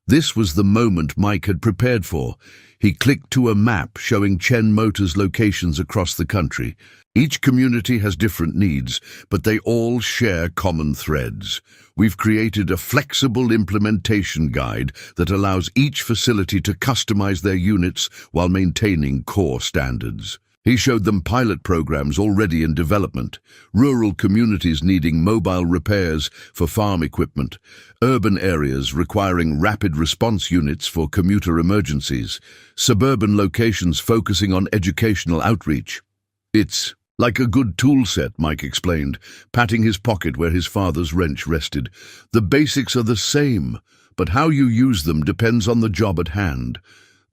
This was the moment Mike had prepared for. He clicked to a map showing Chen Motors locations across the country. Each community has different needs, but they all share common threads. We've created a flexible implementation guide that allows each facility to customize their units while maintaining core standards. He showed them pilot programs already in development, rural communities needing mobile repairs for farm equipment, urban areas requiring rapid response units for commuter emergencies, suburban locations focusing on educational outreach. It's like a good tool set, Mike explained, patting his pocket where his father's wrench rested. The basics are the same, but how you use them depends on the job at hand.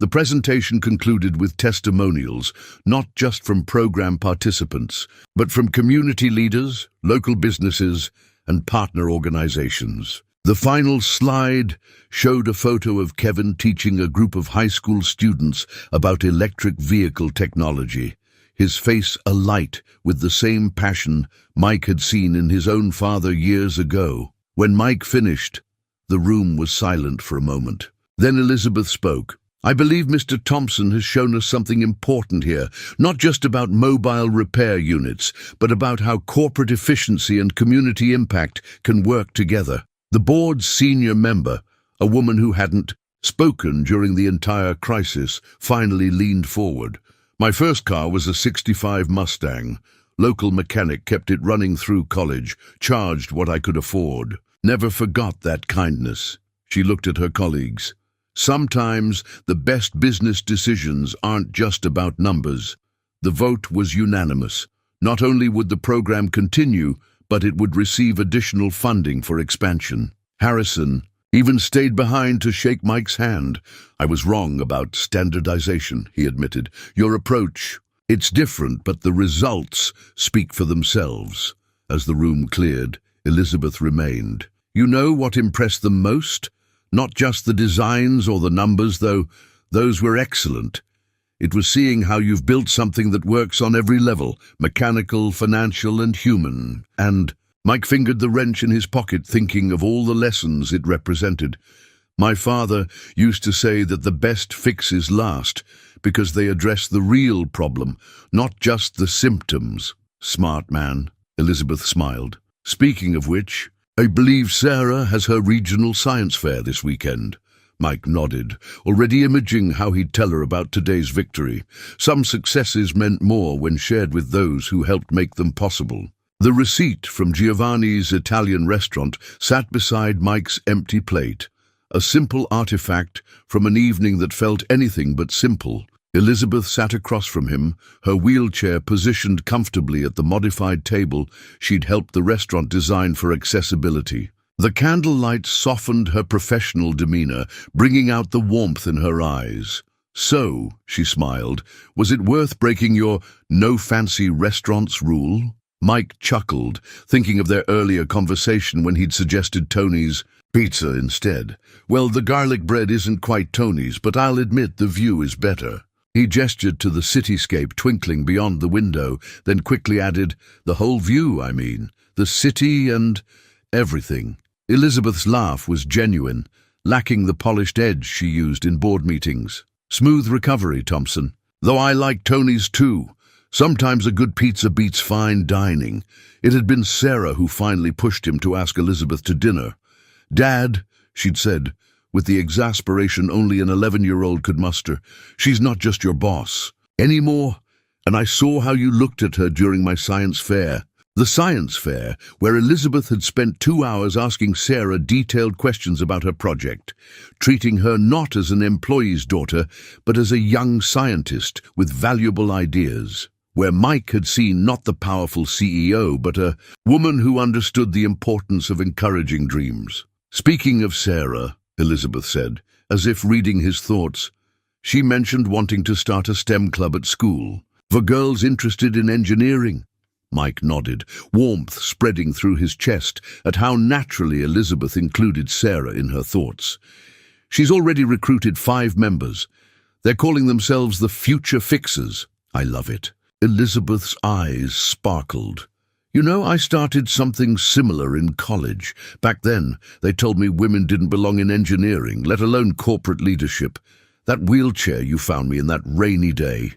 The presentation concluded with testimonials, not just from program participants, but from community leaders, local businesses, and partner organizations. The final slide showed a photo of Kevin teaching a group of high school students about electric vehicle technology, his face alight with the same passion Mike had seen in his own father years ago. When Mike finished, the room was silent for a moment. Then Elizabeth spoke. I believe Mr. Thompson has shown us something important here, not just about mobile repair units, but about how corporate efficiency and community impact can work together. The board's senior member, a woman who hadn't spoken during the entire crisis, finally leaned forward. My first car was a '65 Mustang. Local mechanic kept it running through college, charged what I could afford. Never forgot that kindness. She looked at her colleagues. Sometimes the best business decisions aren't just about numbers. The vote was unanimous. Not only would the program continue, but it would receive additional funding for expansion. Harrison even stayed behind to shake Mike's hand. I was wrong about standardization, he admitted. Your approach, it's different, but the results speak for themselves. As the room cleared, Elizabeth remained. You know what impressed them most? Not just the designs or the numbers, though those were excellent. It was seeing how you've built something that works on every level, mechanical, financial, and human. And Mike fingered the wrench in his pocket, thinking of all the lessons it represented. My father used to say that the best fixes last, because they address the real problem, not just the symptoms. Smart man, Elizabeth smiled. Speaking of which, I believe Sarah has her regional science fair this weekend. Mike nodded, already imaging how he'd tell her about today's victory. Some successes meant more when shared with those who helped make them possible. The receipt from Giovanni's Italian restaurant sat beside Mike's empty plate, a simple artifact from an evening that felt anything but simple. Elizabeth sat across from him, her wheelchair positioned comfortably at the modified table she'd helped the restaurant design for accessibility. The candlelight softened her professional demeanor, bringing out the warmth in her eyes. So, she smiled, was it worth breaking your no fancy restaurants rule? Mike chuckled, thinking of their earlier conversation when he'd suggested Tony's pizza instead. Well, the garlic bread isn't quite Tony's, but I'll admit the view is better. He gestured to the cityscape twinkling beyond the window, then quickly added, the whole view, I mean. The city and everything. Elizabeth's laugh was genuine, lacking the polished edge she used in board meetings. Smooth recovery, Thompson. Though I like Tony's too. Sometimes a good pizza beats fine dining. It had been Sarah who finally pushed him to ask Elizabeth to dinner. Dad, she'd said, with the exasperation only an 11-year-old could muster, she's not just your boss anymore. And I saw how you looked at her during my science fair. The science fair, where Elizabeth had spent 2 hours asking Sarah detailed questions about her project, treating her not as an employee's daughter, but as a young scientist with valuable ideas. Where Mike had seen not the powerful CEO, but a woman who understood the importance of encouraging dreams. Speaking of Sarah, Elizabeth said, as if reading his thoughts, she mentioned wanting to start a STEM club at school. For girls interested in engineering. Mike nodded, warmth spreading through his chest at how naturally Elizabeth included Sarah in her thoughts. She's already recruited 5 members. They're calling themselves the Future Fixers. I love it. Elizabeth's eyes sparkled. You know, I started something similar in college. Back then, they told me women didn't belong in engineering, let alone corporate leadership. That wheelchair you found me in that rainy day.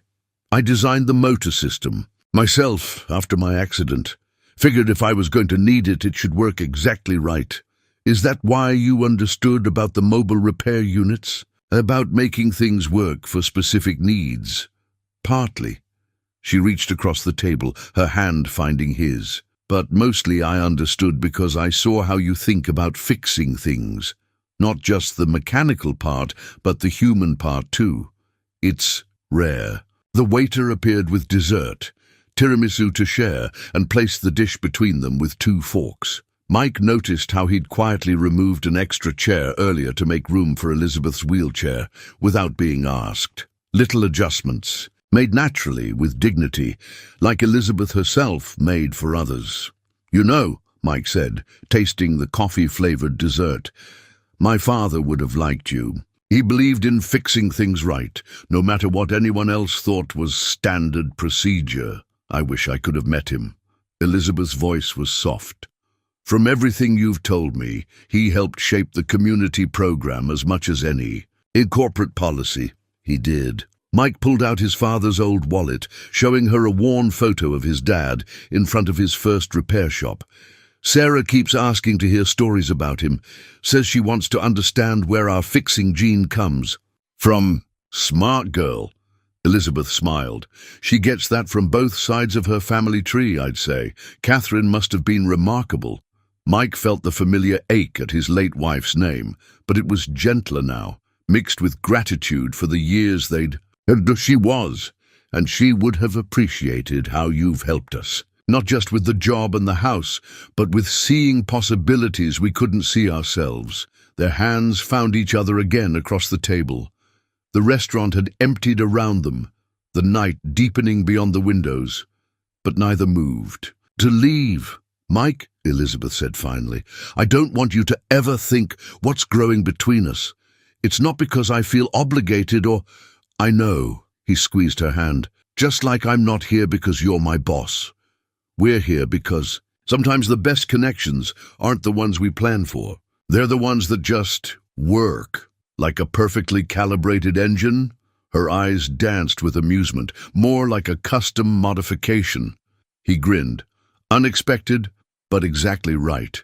I designed the motor system. Myself, after my accident. Figured if I was going to need it, it should work exactly right. Is that why you understood about the mobile repair units? About making things work for specific needs? Partly. She reached across the table, her hand finding his. But mostly I understood because I saw how you think about fixing things. Not just the mechanical part, but the human part too. It's rare. The waiter appeared with dessert. Tiramisu to share, and placed the dish between them with 2 forks. Mike noticed how he'd quietly removed an extra chair earlier to make room for Elizabeth's wheelchair, without being asked. Little adjustments, made naturally with dignity, like Elizabeth herself made for others. You know, Mike said, tasting the coffee-flavored dessert, my father would have liked you. He believed in fixing things right, no matter what anyone else thought was standard procedure. I wish I could have met him. Elizabeth's voice was soft. From everything you've told me, he helped shape the community program as much as any. In corporate policy, he did. Mike pulled out his father's old wallet, showing her a worn photo of his dad in front of his first repair shop. Sarah keeps asking to hear stories about him, says she wants to understand where our fixing gene comes from. Smart girl. Elizabeth smiled. She gets that from both sides of her family tree, I'd say. Catherine must have been remarkable. Mike felt the familiar ache at his late wife's name, but it was gentler now, mixed with gratitude for the years they'd... And she was, and she would have appreciated how you've helped us. Not just with the job and the house, but with seeing possibilities we couldn't see ourselves. Their hands found each other again across the table. The restaurant had emptied around them, the night deepening beyond the windows, but neither moved. To leave, Mike, Elizabeth said finally, I don't want you to ever think what's growing between us. It's not because I feel obligated or... I know, he squeezed her hand, just like I'm not here because you're my boss. We're here because sometimes the best connections aren't the ones we plan for. They're the ones that just work. Like a perfectly calibrated engine? Her eyes danced with amusement, more like a custom modification. He grinned. Unexpected, but exactly right.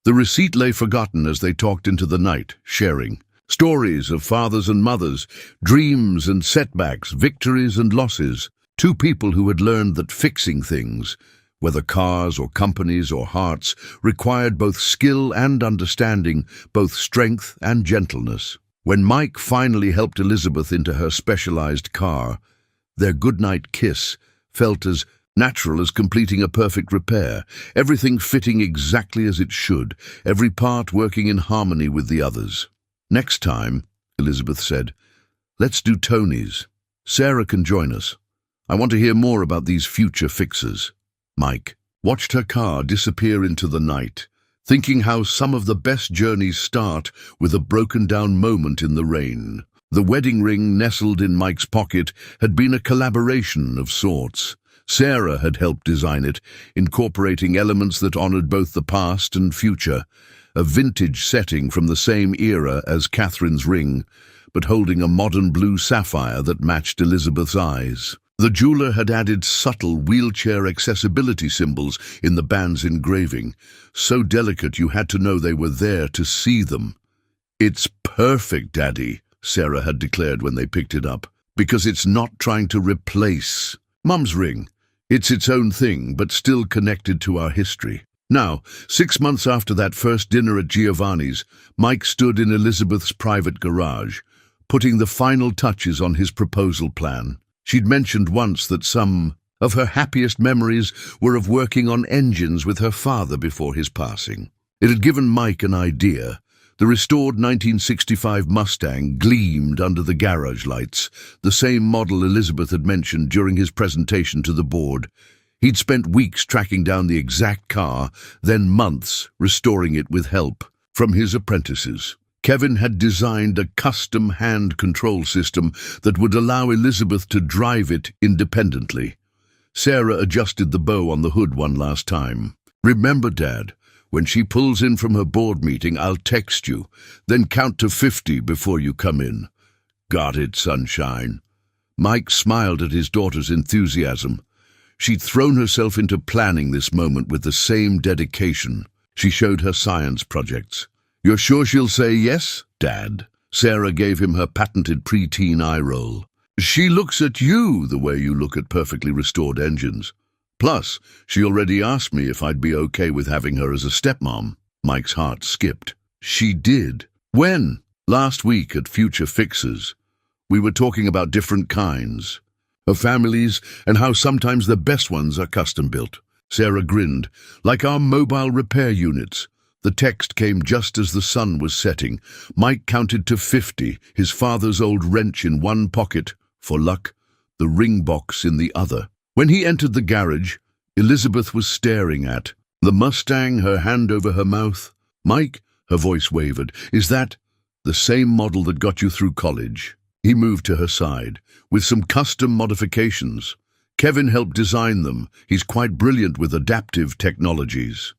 The receipt lay forgotten as they talked into the night, sharing. Stories of fathers and mothers, dreams and setbacks, victories and losses. 2 people who had learned that fixing things, whether cars or companies or hearts, required both skill and understanding, both strength and gentleness. When Mike finally helped Elizabeth into her specialized car, their goodnight kiss felt as natural as completing a perfect repair, everything fitting exactly as it should, every part working in harmony with the others. Next time, Elizabeth said, let's do Tony's. Sarah can join us. I want to hear more about these future fixers. Mike watched her car disappear into the night, thinking how some of the best journeys start with a broken-down moment in the rain. The wedding ring nestled in Mike's pocket had been a collaboration of sorts. Sarah had helped design it, incorporating elements that honored both the past and future, a vintage setting from the same era as Catherine's ring, but holding a modern blue sapphire that matched Elizabeth's eyes. The jeweler had added subtle wheelchair accessibility symbols in the band's engraving, so delicate you had to know they were there to see them. "It's perfect, Daddy," Sarah had declared when they picked it up, "because it's not trying to replace Mum's ring. It's its own thing, but still connected to our history." Now, 6 months after that first dinner at Giovanni's, Mike stood in Elizabeth's private garage, putting the final touches on his proposal plan. She'd mentioned once that some of her happiest memories were of working on engines with her father before his passing. It had given Mike an idea. The restored 1965 Mustang gleamed under the garage lights, the same model Elizabeth had mentioned during his presentation to the board. He'd spent weeks tracking down the exact car, then months restoring it with help from his apprentices. Kevin had designed a custom hand control system that would allow Elizabeth to drive it independently. Sarah adjusted the bow on the hood one last time. "Remember, Dad, when she pulls in from her board meeting, I'll text you, then count to 50 before you come in." "Got it, sunshine." Mike smiled at his daughter's enthusiasm. She'd thrown herself into planning this moment with the same dedication. She showed her science projects. "You're sure she'll say yes, Dad?" Sarah gave him her patented preteen eye roll. "She looks at you the way you look at perfectly restored engines. Plus, she already asked me if I'd be okay with having her as a stepmom." Mike's heart skipped. "She did? When?" "Last week at Future Fixers. We were talking about different kinds of families and how sometimes the best ones are custom-built." Sarah grinned. "Like our mobile repair units." The text came just as the sun was setting. Mike counted to 50, his father's old wrench in one pocket, for luck, the ring box in the other. When he entered the garage, Elizabeth was staring at the Mustang, her hand over her mouth. "Mike," her voice wavered, "is that the same model that got you through college?" He moved to her side. "With some custom modifications. Kevin helped design them. He's quite brilliant with adaptive technologies."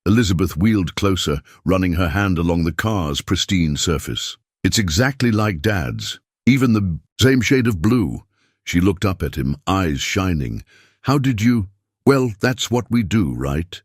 Elizabeth wheeled closer, running her hand along the car's pristine surface. "It's exactly like Dad's, even the same shade of blue." She looked up at him, eyes shining. "How did you—" "Well, that's what we do, right?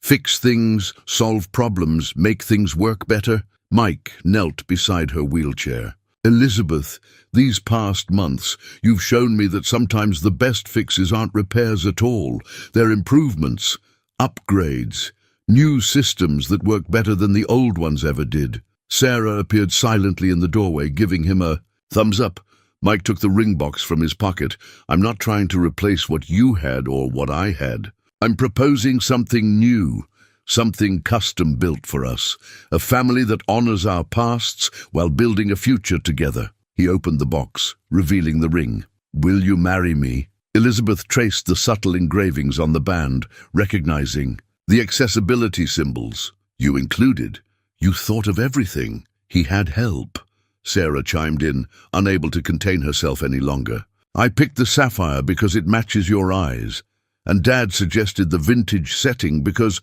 Fix things, solve problems, make things work better." Mike knelt beside her wheelchair. "Elizabeth, these past months, you've shown me that sometimes the best fixes aren't repairs at all. They're improvements, upgrades, new systems that work better than the old ones ever did." Sarah appeared silently in the doorway, giving him a thumbs up. Mike took the ring box from his pocket. "I'm not trying to replace what you had or what I had. I'm proposing something new, something custom-built for us, a family that honors our pasts while building a future together." He opened the box, revealing the ring. "Will you marry me?" Elizabeth traced the subtle engravings on the band, recognizing the accessibility symbols. "You included. You thought of everything." "He had help," Sarah chimed in, unable to contain herself any longer. "I picked the sapphire because it matches your eyes, and Dad suggested the vintage setting because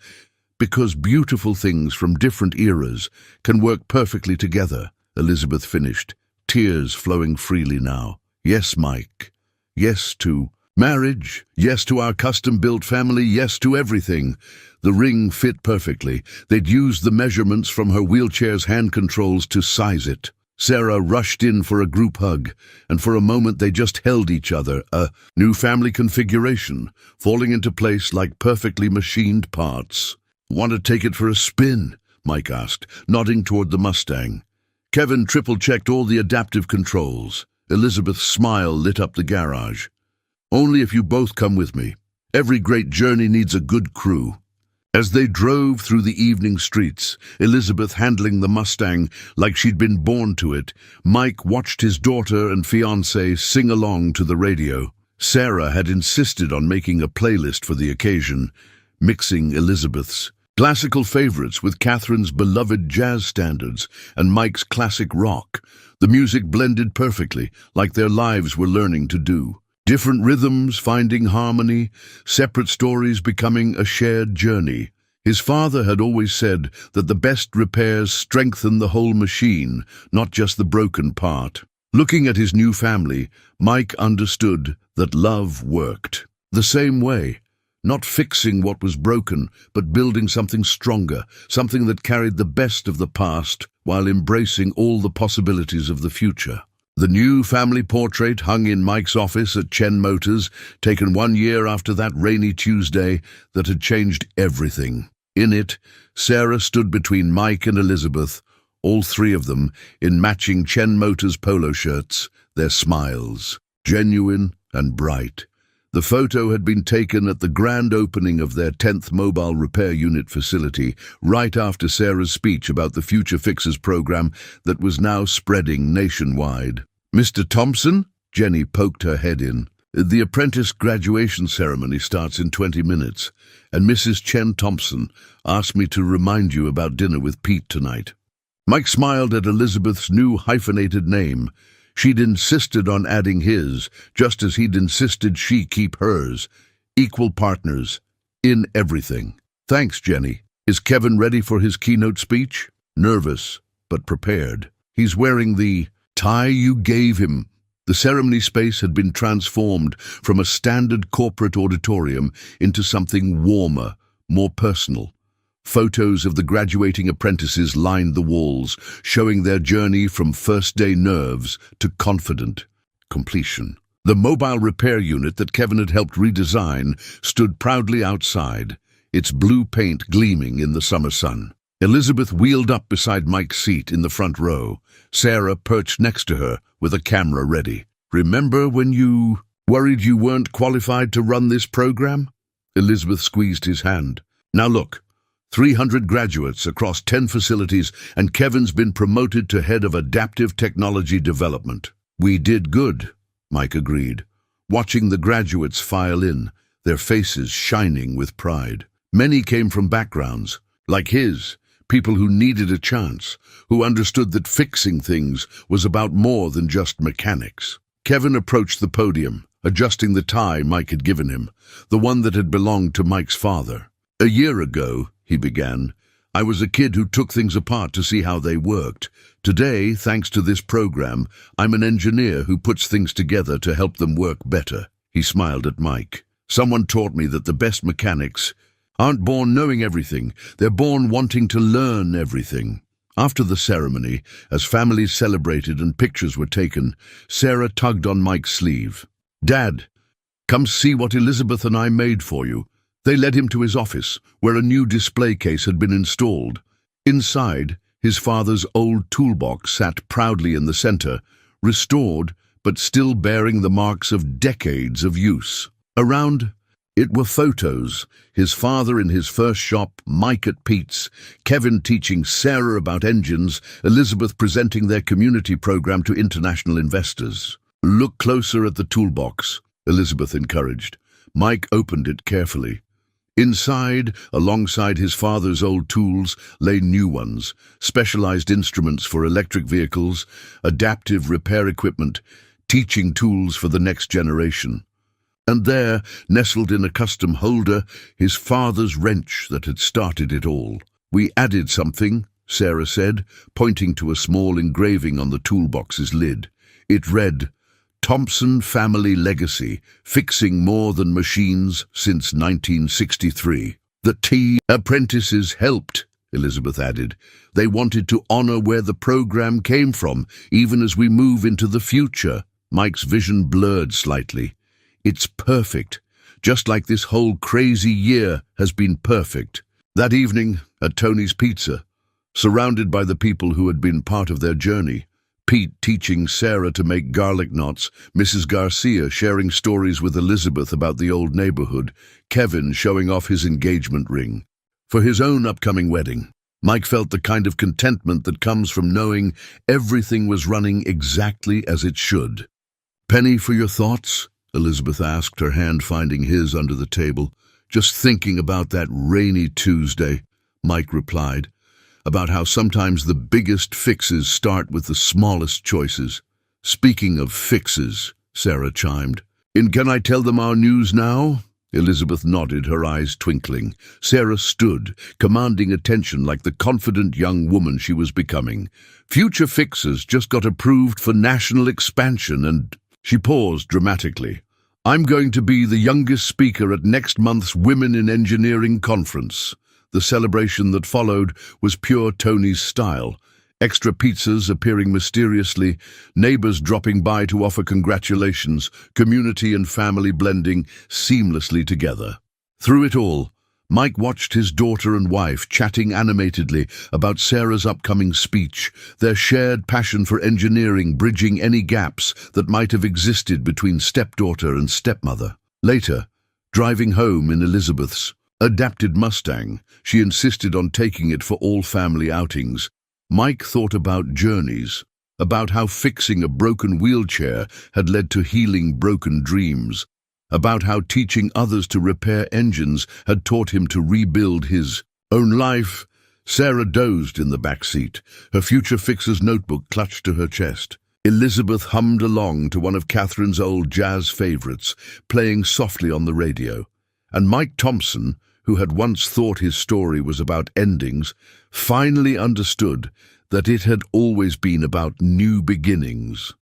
beautiful things from different eras can work perfectly together," Elizabeth finished, tears flowing freely now. "Yes, Mike. Yes to marriage. Yes to our custom-built family. Yes to everything." The ring fit perfectly. They'd used the measurements from her wheelchair's hand controls to size it. Sarah rushed in for a group hug, and for a moment they just held each other, a new family configuration, falling into place like perfectly machined parts. "Want to take it for a spin?" Mike asked, nodding toward the Mustang. Kevin triple-checked all the adaptive controls. Elizabeth's smile lit up the garage. "Only if you both come with me. Every great journey needs a good crew." As they drove through the evening streets, Elizabeth handling the Mustang like she'd been born to it, Mike watched his daughter and fiancé sing along to the radio. Sarah had insisted on making a playlist for the occasion, mixing Elizabeth's classical favorites with Catherine's beloved jazz standards and Mike's classic rock. The music blended perfectly, like their lives were learning to do. Different rhythms finding harmony, separate stories becoming a shared journey. His father had always said that the best repairs strengthen the whole machine, not just the broken part. Looking at his new family, Mike understood that love worked the same way. Not fixing what was broken, but building something stronger, something that carried the best of the past while embracing all the possibilities of the future. The new family portrait hung in Mike's office at Chen Motors, taken 1 year after that rainy Tuesday that had changed everything. In it, Sarah stood between Mike and Elizabeth, all three of them in matching Chen Motors polo shirts, their smiles genuine and bright. The photo had been taken at the grand opening of their 10th mobile repair unit facility, right after Sarah's speech about the Future Fixers program that was now spreading nationwide. "Mr. Thompson?" Jenny poked her head in. "The apprentice graduation ceremony starts in 20 minutes, and Mrs. Chen Thompson asked me to remind you about dinner with Pete tonight." Mike smiled at Elizabeth's new hyphenated name. She'd insisted on adding his, just as he'd insisted she keep hers. Equal partners, in everything. "Thanks, Jenny. Is Kevin ready for his keynote speech?" "Nervous, but prepared. He's wearing the tie you gave him." The ceremony space had been transformed from a standard corporate auditorium into something warmer, more personal. Photos of the graduating apprentices lined the walls, showing their journey from first-day nerves to confident completion. The mobile repair unit that Kevin had helped redesign stood proudly outside, its blue paint gleaming in the summer sun. Elizabeth wheeled up beside Mike's seat in the front row. Sarah perched next to her with a camera ready. "Remember when you worried you weren't qualified to run this program?" Elizabeth squeezed his hand. "Now look. 300 graduates across 10 facilities, and Kevin's been promoted to head of adaptive technology development." "We did good," Mike agreed, watching the graduates file in, their faces shining with pride. Many came from backgrounds, like his, people who needed a chance, who understood that fixing things was about more than just mechanics. Kevin approached the podium, adjusting the tie Mike had given him, the one that had belonged to Mike's father. "A year ago," he began, "I was a kid who took things apart to see how they worked. Today, thanks to this program, I'm an engineer who puts things together to help them work better." He smiled at Mike. "Someone taught me that the best mechanics aren't born knowing everything, they're born wanting to learn everything." After the ceremony, as families celebrated and pictures were taken, Sarah tugged on Mike's sleeve. "Dad, come see what Elizabeth and I made for you." They led him to his office, where a new display case had been installed. Inside, his father's old toolbox sat proudly in the center, restored but still bearing the marks of decades of use. Around it were photos, his father in his first shop, Mike at Pete's, Kevin teaching Sarah about engines, Elizabeth presenting their community program to international investors. "Look closer at the toolbox," Elizabeth encouraged. Mike opened it carefully. Inside, alongside his father's old tools, lay new ones, specialized instruments for electric vehicles, adaptive repair equipment, teaching tools for the next generation. And there, nestled in a custom holder, his father's wrench that had started it all. "We added something," Sarah said, pointing to a small engraving on the toolbox's lid. It read, "Thompson Family Legacy, fixing more than machines since 1963. The T apprentices helped," Elizabeth added. "They wanted to honor where the program came from, even as we move into the future." Mike's vision blurred slightly. "It's perfect, just like this whole crazy year has been perfect." That evening, at Tony's Pizza, surrounded by the people who had been part of their journey, Pete teaching Sarah to make garlic knots, Mrs. Garcia sharing stories with Elizabeth about the old neighborhood, Kevin showing off his engagement ring. For his own upcoming wedding, Mike felt the kind of contentment that comes from knowing everything was running exactly as it should. "Penny for your thoughts?" Elizabeth asked, her hand finding his under the table. Just thinking about that rainy Tuesday, Mike replied, about how sometimes the biggest fixes start with the smallest choices. Speaking of fixes, Sarah chimed in. Can I tell them our news now? Elizabeth nodded, her eyes twinkling. Sarah stood, commanding attention like the confident young woman she was becoming. Future Fixers just got approved for national expansion and... She paused dramatically. I'm going to be the youngest speaker at next month's Women in Engineering conference. The celebration that followed was pure Tony's style. Extra pizzas appearing mysteriously, neighbors dropping by to offer congratulations, community and family blending seamlessly together. Through it all, Mike watched his daughter and wife chatting animatedly about Sarah's upcoming speech, their shared passion for engineering bridging any gaps that might have existed between stepdaughter and stepmother. Later, driving home in Elizabeth's adapted Mustang, she insisted on taking it for all family outings. Mike thought about journeys, about how fixing a broken wheelchair had led to healing broken dreams, about how teaching others to repair engines had taught him to rebuild his own life. Sarah dozed in the back seat, her Future Fixer's notebook clutched to her chest. Elizabeth hummed along to one of Catherine's old jazz favorites, playing softly on the radio. And Mike Thompson, who had once thought his story was about endings, finally understood that it had always been about new beginnings.